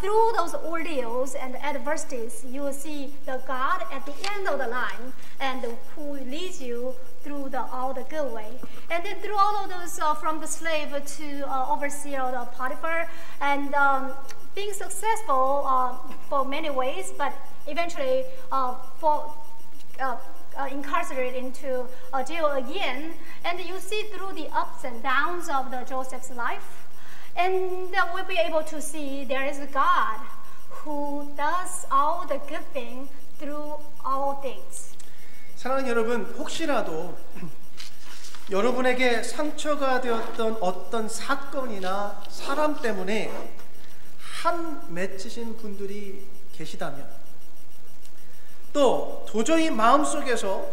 E: through those ordeals and adversities, you will see the God at the end of the line and who leads you through all the good way. And then through all of those, from the slave to overseer of the Potiphar, and being successful for many ways, but eventually incarcerated into jail again. And you see through the ups and downs of the Joseph's life, and we'll be able to see there is a God who does all the good thing through all things.
C: 사랑하는 여러분, 혹시라도 여러분에게 상처가 되었던 어떤 사건이나 사람 때문에 한 맺히신 분들이 계시다면, 또 도저히 마음속에서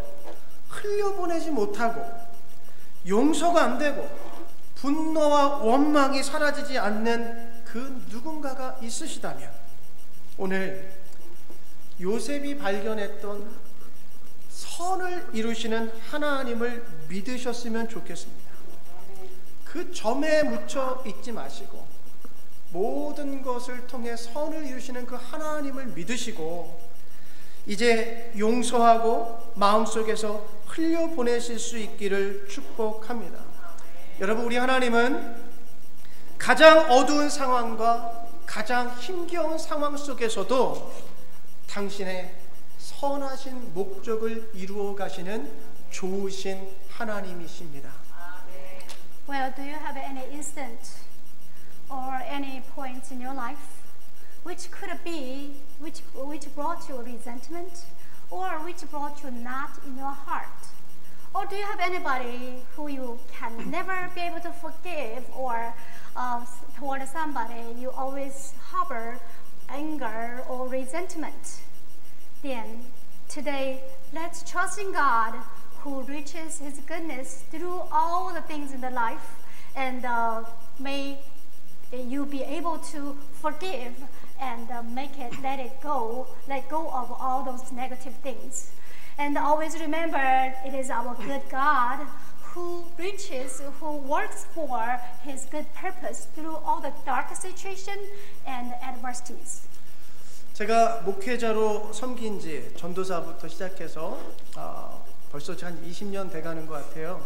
C: 흘려보내지 못하고 용서가 안 되고 분노와 원망이 사라지지 않는 그 누군가가 있으시다면 오늘 요셉이 발견했던 선을 이루시는 하나님을 믿으셨으면 좋겠습니다. 그 점에 묻혀 있지 마시고 모든 것을 통해 선을 이루시는 그 하나님을 믿으시고 이제 용서하고 마음속에서 흘려보내실 수 있기를 축복합니다. 여러분, 우리 하나님은 가장 어두운 상황과 가장 힘겨운 상황 속에서도 당신의 선하신 목적을 이루어 가시는 좋으신 하나님이십니다.
E: Well, do you have any instant or any point in your life which could be which brought you resentment or which brought you not in your heart? Or do you have anybody who you can never be able to forgive, or toward somebody you always harbor anger or resentment? Then today, let's trust in God who reaches His goodness through all the things in the life, and may you be able to forgive and let go of all those negative things. And always remember, it is our good God who works for His good purpose through all the dark situation and adversities.
C: 제가 목회자로 섬긴 지 전도사부터 시작해서 벌써 한 20년 돼가는 것 같아요.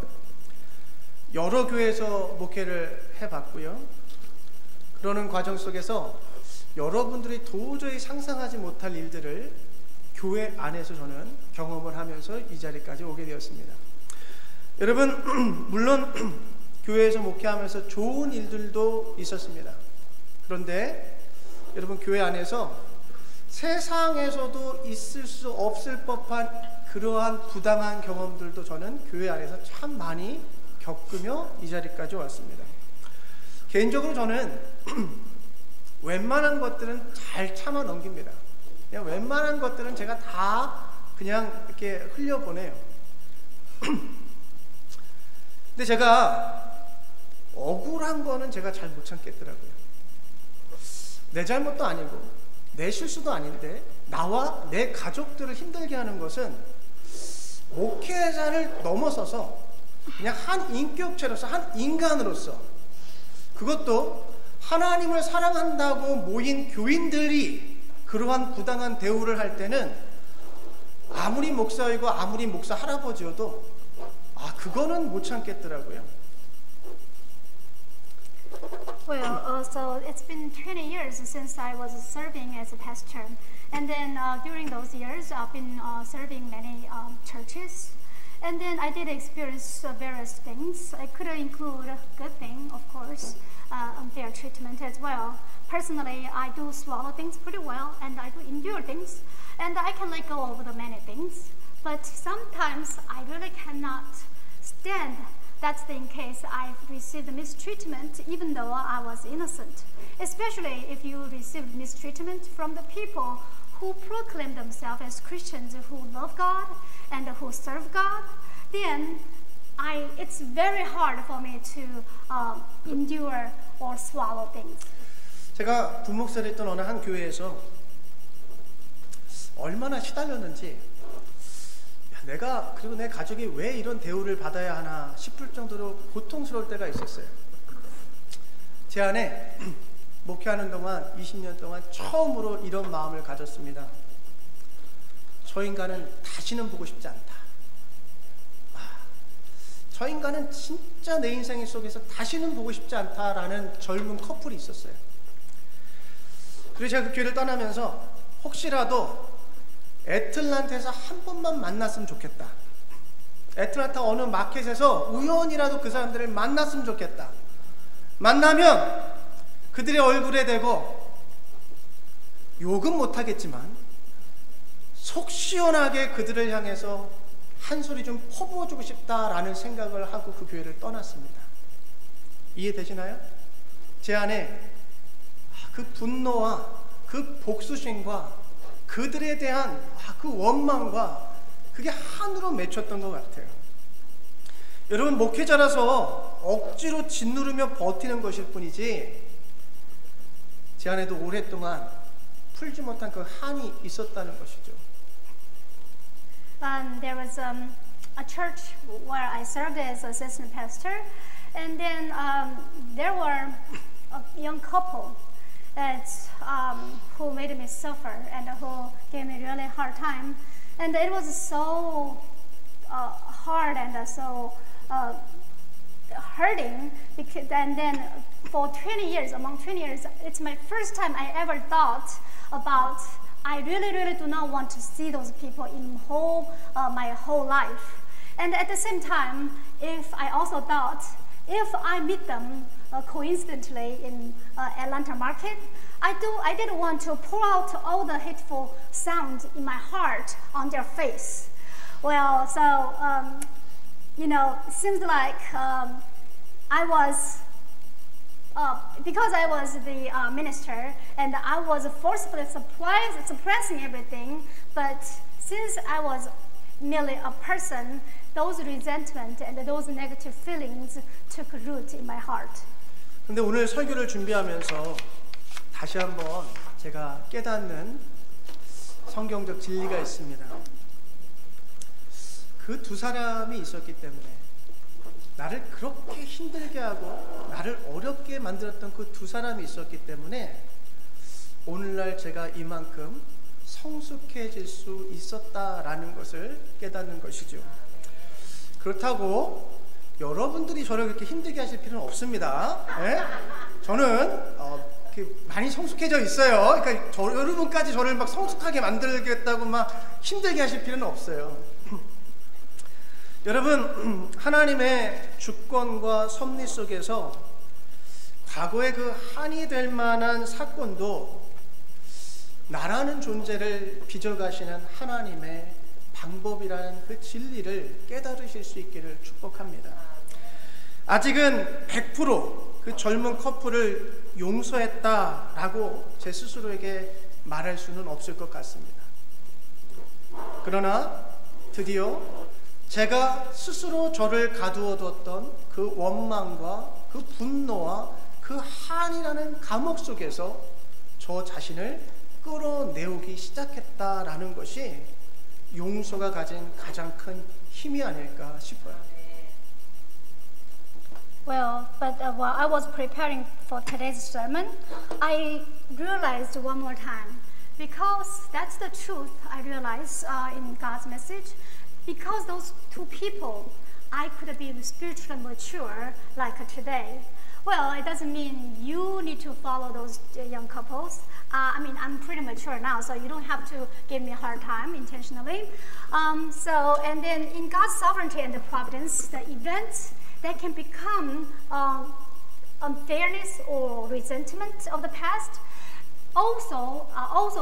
C: 여러 교회에서 목회를 해봤고요. 그러는 과정 속에서 여러분들이 도저히 상상하지 못할 일들을 교회 안에서 저는 경험을 하면서 이 자리까지 오게 되었습니다. 여러분, 물론 교회에서 목회하면서 좋은 일들도 있었습니다. 그런데 여러분, 교회 안에서 세상에서도 있을 수 없을 법한 그러한 부당한 경험들도 저는 교회 안에서 참 많이 겪으며 이 자리까지 왔습니다. 개인적으로 저는 웬만한 것들은 잘 참아 넘깁니다. 그냥 웬만한 것들은 제가 다 그냥 이렇게 흘려보내요. 근데 제가 억울한 거는 제가 잘 못 참겠더라고요. 내 잘못도 아니고 내 실수도 아닌데 나와 내 가족들을 힘들게 하는 것은 목회자를 넘어서서 그냥 한 인격체로서, 한 인간으로서, 그것도 하나님을 사랑한다고 모인 교인들이 그러한 부당한 대우를 할 때는 아무리 목사이고 아무리 목사 할아버지여도 그거는 못 참겠더라고요.
E: Well, so it's been 20 years since I was serving as a pastor, and then during those years I've been serving many churches, and then I did experience various things. It could include a good thing, of course, unfair treatment as well. Personally, I do swallow things pretty well, and I do endure things, and I can let go of the many things. But sometimes I really cannot stand that's in case I've received mistreatment even though I was innocent. Especially if you received mistreatment from the people who proclaim themselves as Christians who love God and who serve God, then it's very hard for me to endure or swallow things.
C: 제가 부목사를 했던 어느 한 교회에서 얼마나 시달렸는지, 내가 그리고 내 가족이 왜 이런 대우를 받아야 하나 싶을 정도로 고통스러울 때가 있었어요. 제 안에 목회하는 동안 20년 동안 처음으로 이런 마음을 가졌습니다. 저 인간은 다시는 보고 싶지 않다. 저 인간은 진짜 내 인생 속에서 다시는 보고 싶지 않다라는 젊은 커플이 있었어요. 그래서 제가 그 교회를 떠나면서 혹시라도 애틀란타에서 한 번만 만났으면 좋겠다. 애틀란타 어느 마켓에서 우연이라도 그 사람들을 만났으면 좋겠다. 만나면 그들의 얼굴에 대고 욕은 못하겠지만 속 시원하게 그들을 향해서 한 소리 좀 퍼부어주고 싶다라는 생각을 하고 그 교회를 떠났습니다. 이해되시나요? 제 안에 그 분노와 그 복수심과 그들에 대한 그 원망과 그게 한으로 맺혔던 것 같아요. 여러분, 목회자라서 억지로 짓누르며 버티는 것일 뿐이지 제 안에도 오랫동안 풀지 못한 그 한이 있었다는 것이죠.
E: There was a church where I served as assistant pastor, and then there were a young couple that who made me suffer and who gave me really hard time, and it was so hard and so hurting. Because, and then for 20 years, among 20 years, it's my first time I ever thought about I really do not want to see those people in my whole life. And at the same time, if I also thought, if I meet them coincidentally in Atlanta market, I didn't want to pour out all the hateful sound in my heart on their face. Well, so, it seems like I was, because I was the minister and I was forcefully suppressing everything, but since I was merely a person, those resentment and those negative feelings took root in my heart.
C: 근데 오늘 설교를 준비하면서 다시 한번 제가 깨닫는 성경적 진리가 있습니다. 그 두 사람이 있었기 때문에 나를 그렇게 힘들게 하고 나를 어렵게 만들었던 그 두 사람이 있었기 때문에 오늘날 제가 이만큼 성숙해질 수 있었다라는 것을 깨닫는 것이죠. 그렇다고 여러분들이 저를 그렇게 힘들게 하실 필요는 없습니다. 네? 저는 많이 성숙해져 있어요. 그러니까 여러분까지 저를 막 성숙하게 만들겠다고 막 힘들게 하실 필요는 없어요. 여러분, 하나님의 주권과 섭리 속에서 과거의 그 한이 될 만한 사건도 나라는 존재를 빚어가시는 하나님의 방법이라는 그 진리를 깨달으실 수 있기를 축복합니다. 아직은 100% 그 젊은 커플을 용서했다라고 제 스스로에게 말할 수는 없을 것 같습니다. 그러나 드디어 제가 스스로 저를 가두어뒀던 그 원망과 그 분노와 그 한이라는 감옥 속에서 저 자신을 끌어내오기 시작했다라는 것이 용서가 가진 가장 큰 힘이 아닐까 싶어요.
E: Well, but while I was preparing for today's sermon, I realized one more time, because that's the truth I realized in God's message, because those two people, I could be spiritually mature like today. Well, it doesn't mean you need to follow those young couples. I'm pretty mature now, so you don't have to give me a hard time intentionally. And then in God's sovereignty and the providence, the events that can become unfairness or resentment of the past, also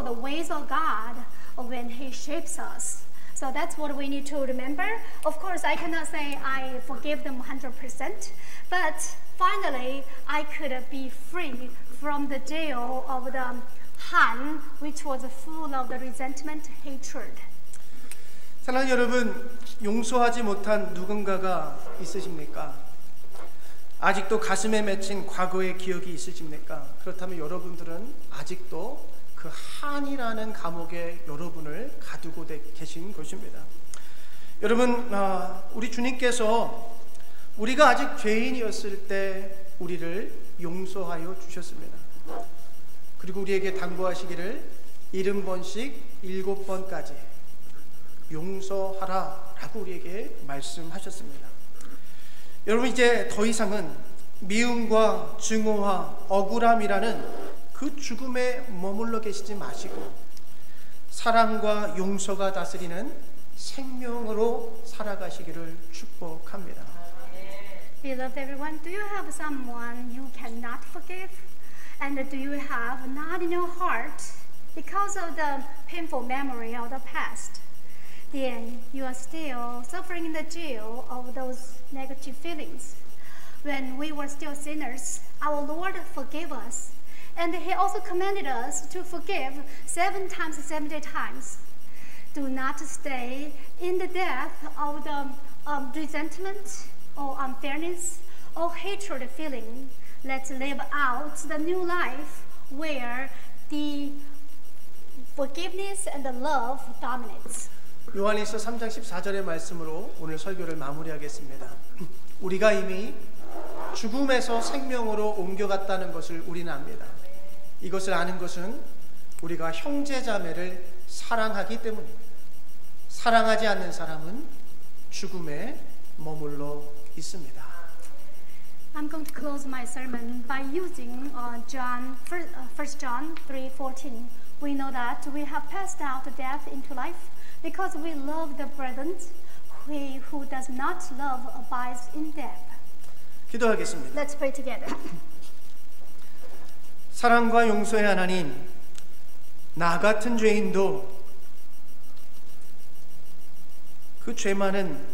E: the ways of God when He shapes us. So that's what we need to remember. Of course, I cannot say I forgive them 100%, but finally, I could be free from the jail of the Han, which was full of the resentment, hatred.
C: 사랑하는 여러분, 용서하지 못한 누군가가 있으십니까? 아직도 가슴에 맺힌 과거의 기억이 있으십니까? 그렇다면 여러분들은 아직도 그 한이라는 감옥에 여러분을 가두고 계신 것입니다. 여러분, 우리 주님께서 우리가 아직 죄인이었을 때 우리를 용서하여 주셨습니다. 그리고 우리에게 당부하시기를 70번씩 7번까지 용서하라 라고 우리에게 말씀하셨습니다. 여러분, 이제 더 이상은 미움과 증오와 억울함이라는 그 죽음에 머물러 계시지 마시고 사랑과 용서가 다스리는 생명으로 살아가시기를 축복합니다.
E: Beloved everyone, do you have someone you cannot forgive? And do you have not in your heart because of the painful memory of the past? Then you are still suffering in the jail of those negative feelings. When we were still sinners, our Lord forgave us. And He also commanded us to forgive 7 times, 70 times. Do not stay in the depth of the resentment or unfairness or hatred feeling. Let's live out the new life where the forgiveness and the love dominates.
C: 요한일서 3장 14절의 말씀으로 오늘 설교를 마무리하겠습니다. 우리가 이미 죽음에서 생명으로 옮겨갔다는 것을 우리는 압니다. 이것을 아는 것은 우리가 형제자매를 사랑하기 때문입니다. 사랑하지 않는 사람은 죽음에 머물러 있습니다.
E: I'm going to close my sermon by using 1 John 3:14. We know that we have passed out death into life because we love the brethren. He who does not love abides in death.
C: 기도하겠습니다.
E: Let's pray together.
C: 사랑과 용서의 하나님, 나 같은 죄인도 그 죄 많은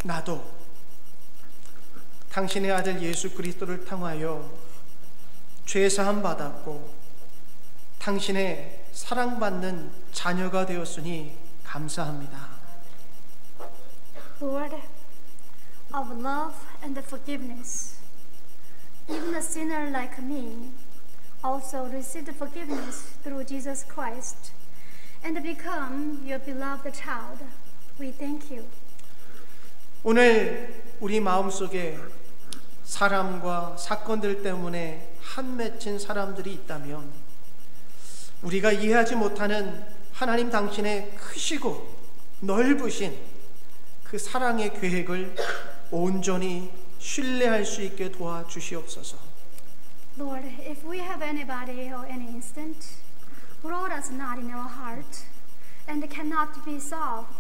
C: 나도 당신의 아들 예수 그리스도를 통하여 죄 사함 받았고 당신의 사랑받는 자녀가 되었으니 감사합니다.
E: Lord of love and forgiveness, even a sinner like me also received forgiveness through Jesus Christ and become your beloved child. We thank you.
C: 오늘 우리 마음속에 사람과 사건들 때문에 한 맺힌 사람들이 있다면 우리가 이해하지 못하는 하나님 당신의 크시고 넓으신 그 사랑의 계획을 온전히 신뢰할 수 있게 도와주시옵소서.
E: Lord, if we have anybody or any instant brought us not in our heart and cannot be solved,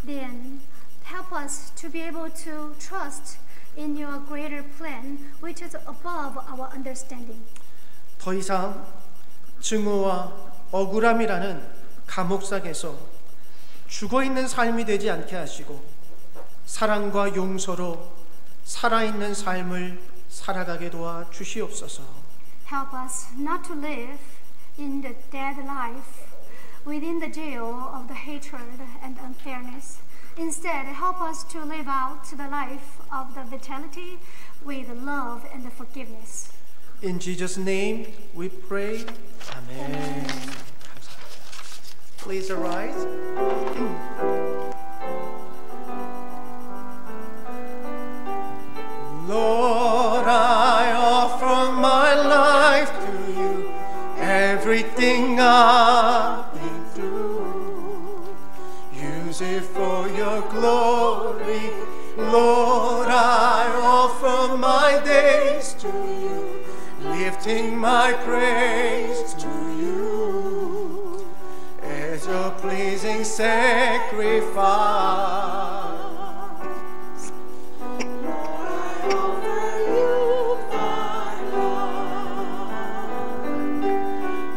E: then help us to be able to trust in your greater plan, which is above our understanding.
C: 더 이상 증오와 억울함이라는 감옥상에서 죽어있는 삶이 되지 않게 하시고 사랑과 용서로 살아있는 삶을 살아가게 도와 주시옵소서.
E: Help us not to live in the dead life within the jail of the hatred and unfairness. Instead, help us to live out the life of the vitality with love and forgiveness.
C: In Jesus' name we pray. Amen. Please arise. Lord, I offer my life to you, everything I've been through. Use it for your glory. Lord, I offer my days to you, lifting my praise to you as a pleasing sacrifice.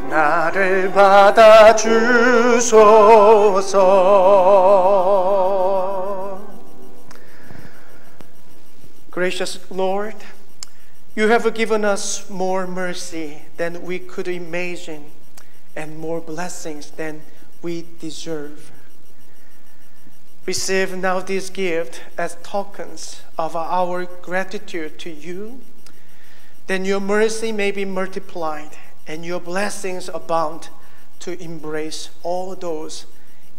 C: 나를 받아 주소서. Gracious Lord, you have given us more mercy than we could imagine and more blessings than we deserve. Receive now this gift as tokens of our gratitude to you, then your mercy may be multiplied and your blessings abound to embrace all those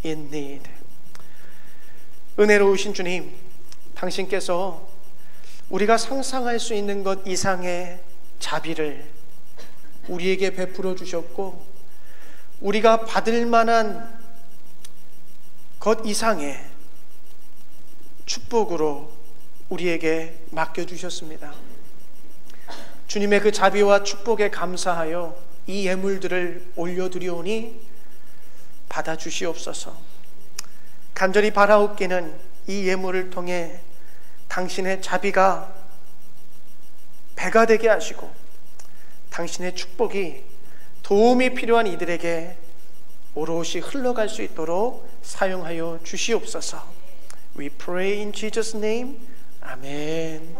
C: in need. 은혜로우신 주님, 당신께서 우리가 상상할 수 있는 것 이상의 자비를 우리에게 베풀어 주셨고 우리가 받을 만한 것 이상의 축복으로 우리에게 맡겨주셨습니다. 주님의 그 자비와 축복에 감사하여 이 예물들을 올려드리오니 받아주시옵소서. 간절히 바라옵기는 이 예물을 통해 당신의 자비가 배가 되게 하시고 당신의 축복이 도움이 필요한 이들에게 오롯이 흘러갈 수 있도록 사용하여 주시옵소서. We pray in Jesus' name. 아멘.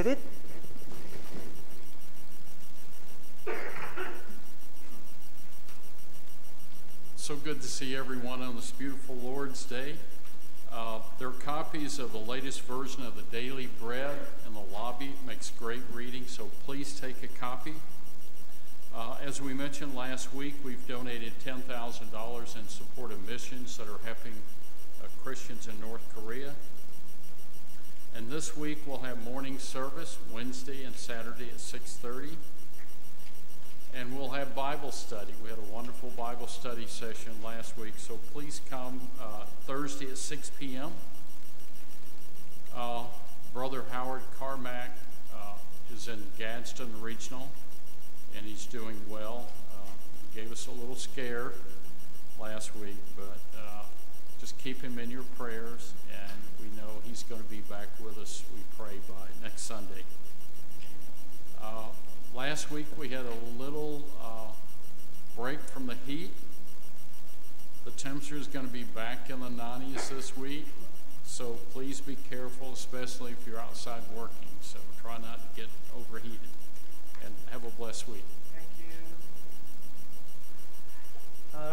C: seated.
A: So good to see everyone on this beautiful Lord's Day. There are copies of the latest version of the Daily Bread in the lobby. It makes great reading, so please take a copy. As we mentioned last week, we've donated $10,000 in support of missions that are helping Christians in North Korea. And this week we'll have morning service Wednesday and Saturday at 6:30. And we'll have Bible study. We had a wonderful Bible study session last week, so please come Thursday at 6 p.m. Brother Howard Carmack is in Gadsden Regional, and he's doing well. He gave us a little scare last week, but just keep him in your prayers, and we know he's going to be back with us, we pray, by next Sunday. Last week we had a little break from the heat. The temperature is going to be back in the 90s this week, so please be careful, especially if you're outside working. So try not to get overheated, and have a blessed week.
C: Thank you.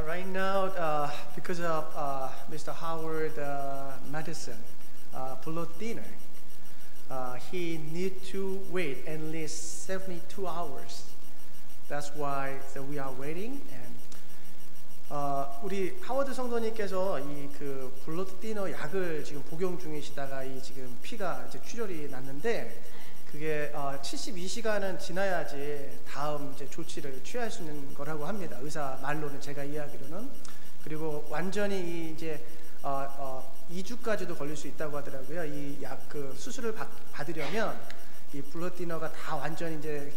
C: Right now, because of Mr. Howard medicine, blood thinner, he need to wait at least 72 hours. That's why we are waiting. And 우리 하워드 성도님께서 이 그 블러드 티너 약을 지금 복용 중이시다가 이 지금 피가 이제 출혈이 났는데 그게 72시간은 지나야지 다음 이제 조치를 취할 수 있는 거라고 합니다. 의사 말로는 제가 이해하기로는. 그리고 완전히 이제 2주까지도 걸릴 수 있다고 하더라고요. 이 약 그 수술을 받으려면 이 블러드 티너가 다 완전히 이제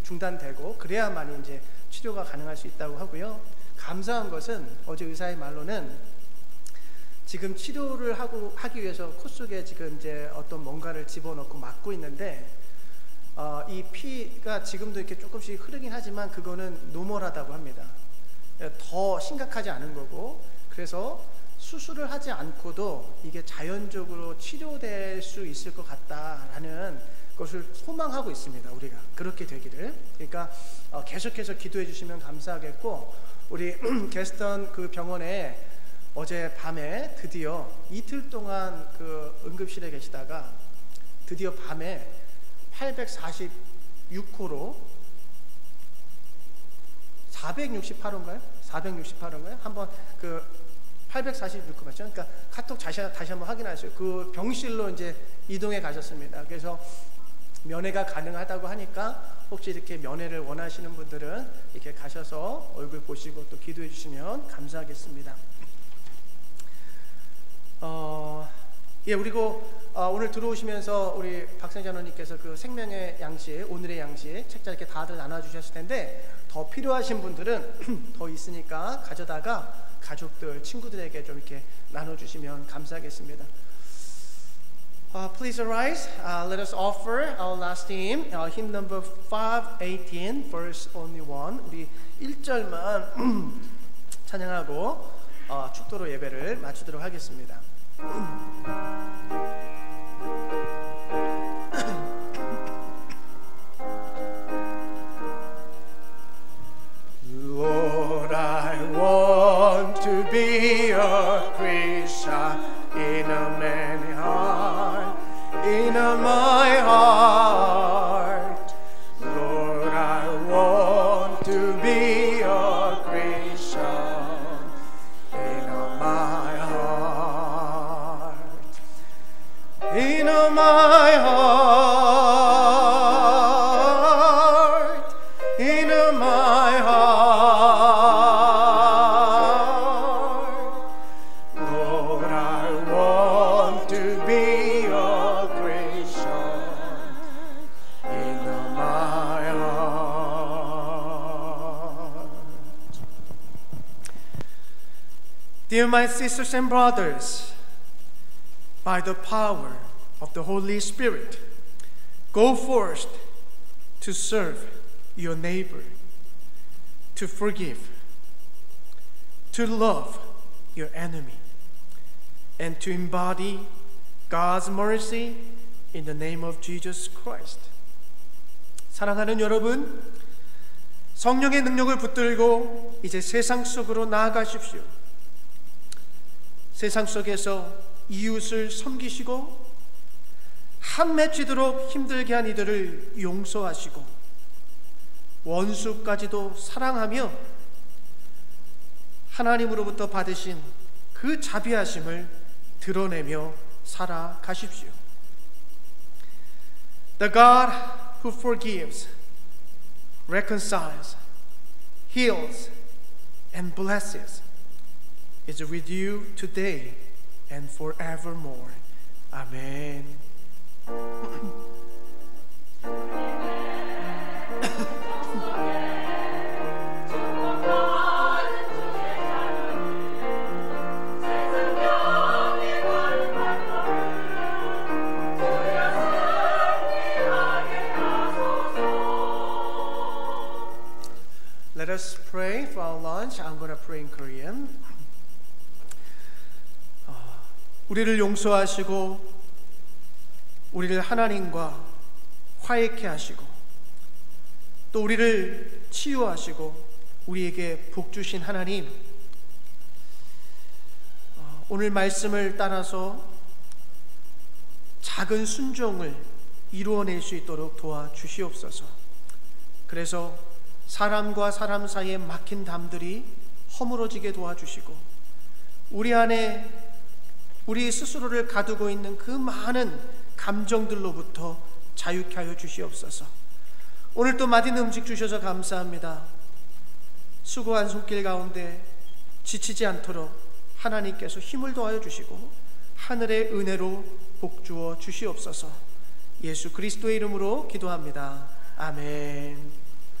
C: 중단되고 그래야만 이제 치료가 가능할 수 있다고 하고요. 감사한 것은 어제 의사의 말로는 지금 치료를 하기 위해서 코 속에 지금 이제 어떤 뭔가를 집어넣고 막고 있는데 이 피가 지금도 이렇게 조금씩 흐르긴 하지만 그거는 노멀하다고 합니다. 더 심각하지 않은 거고 그래서 수술을 하지 않고도 이게 자연적으로 치료될 수 있을 것 같다라는 것을 소망하고 있습니다. 우리가 그렇게 되기를. 그러니까 계속해서 기도해 주시면 감사하겠고 우리 게스턴 그 병원에 어제 밤에 드디어 이틀 동안 그 응급실에 계시다가 드디어 밤에 846호로 468호인가요? 468호인가요? 한번 그 846호 맞죠? 그러니까 카톡 다시 한번 확인하세요. 그 병실로 이제 이동해 가셨습니다. 그래서 면회가 가능하다고 하니까 혹시 이렇게 면회를 원하시는 분들은 이렇게 가셔서 얼굴 보시고 또 기도해 주시면 감사하겠습니다. 그리고 오늘 들어오시면서 우리 박성찬원님께서 그 생명의 양식, 오늘의 양식 책자 이렇게 다들 나눠주셨을 텐데 더 필요하신 분들은 더 있으니까 가져다가 가족들, 친구들에게 좀 이렇게 나눠주시면 감사하겠습니다. Please arise. Let us offer our last hymn, hymn number 518, verse only 1. 우리 1절만 찬양하고 축도로 예배를 마치도록 하겠습니다. Lord, I want to be a Christian in a many heart, in my heart. Lord, I want to be a Christian in my heart, in my heart, in my heart. Lord, I want to be a Christian in my heart. Dear my sisters and brothers, by the power of the Holy Spirit, go forth to serve your neighbor, to forgive, to love your enemy, and to embody God's mercy In the name of Jesus Christ. 사랑하는 여러분, 성령의 능력을 붙들고 이제 세상 속으로 나아가십시오. 세상 속에서 이웃을 섬기시고 한 맺히도록 힘들게 한 이들을 용서하시고 원수까지도 사랑하며 하나님으로부터 받으신 그 자비하심을 드러내며 살아가십시오. The God who forgives, reconciles, heals, and blesses is with you today and forevermore. Amen. Let us pray for our lunch. I'm going to pray in Korean. 우리를 용서하시고 우리를 하나님과 화해케 하시고 또 우리를 치유하시고 우리에게 복 주신 하나님, 오늘 말씀을 따라서 작은 순종을 이루어낼 수 있도록 도와주시옵소서. 그래서 사람과 사람 사이에 막힌 담들이 허물어지게 도와주시고 우리 안에 우리 스스로를 가두고 있는 그 많은 감정들로부터 자유케 하여 주시옵소서. 오늘 또 맛있는 음식 주셔서 감사합니다. 수고한 손길 가운데 지치지 않도록 하나님께서 힘을 더하여 주시고 하늘의 은혜로 복주어 주시옵소서. 예수 그리스도의 이름으로 기도합니다. 아멘.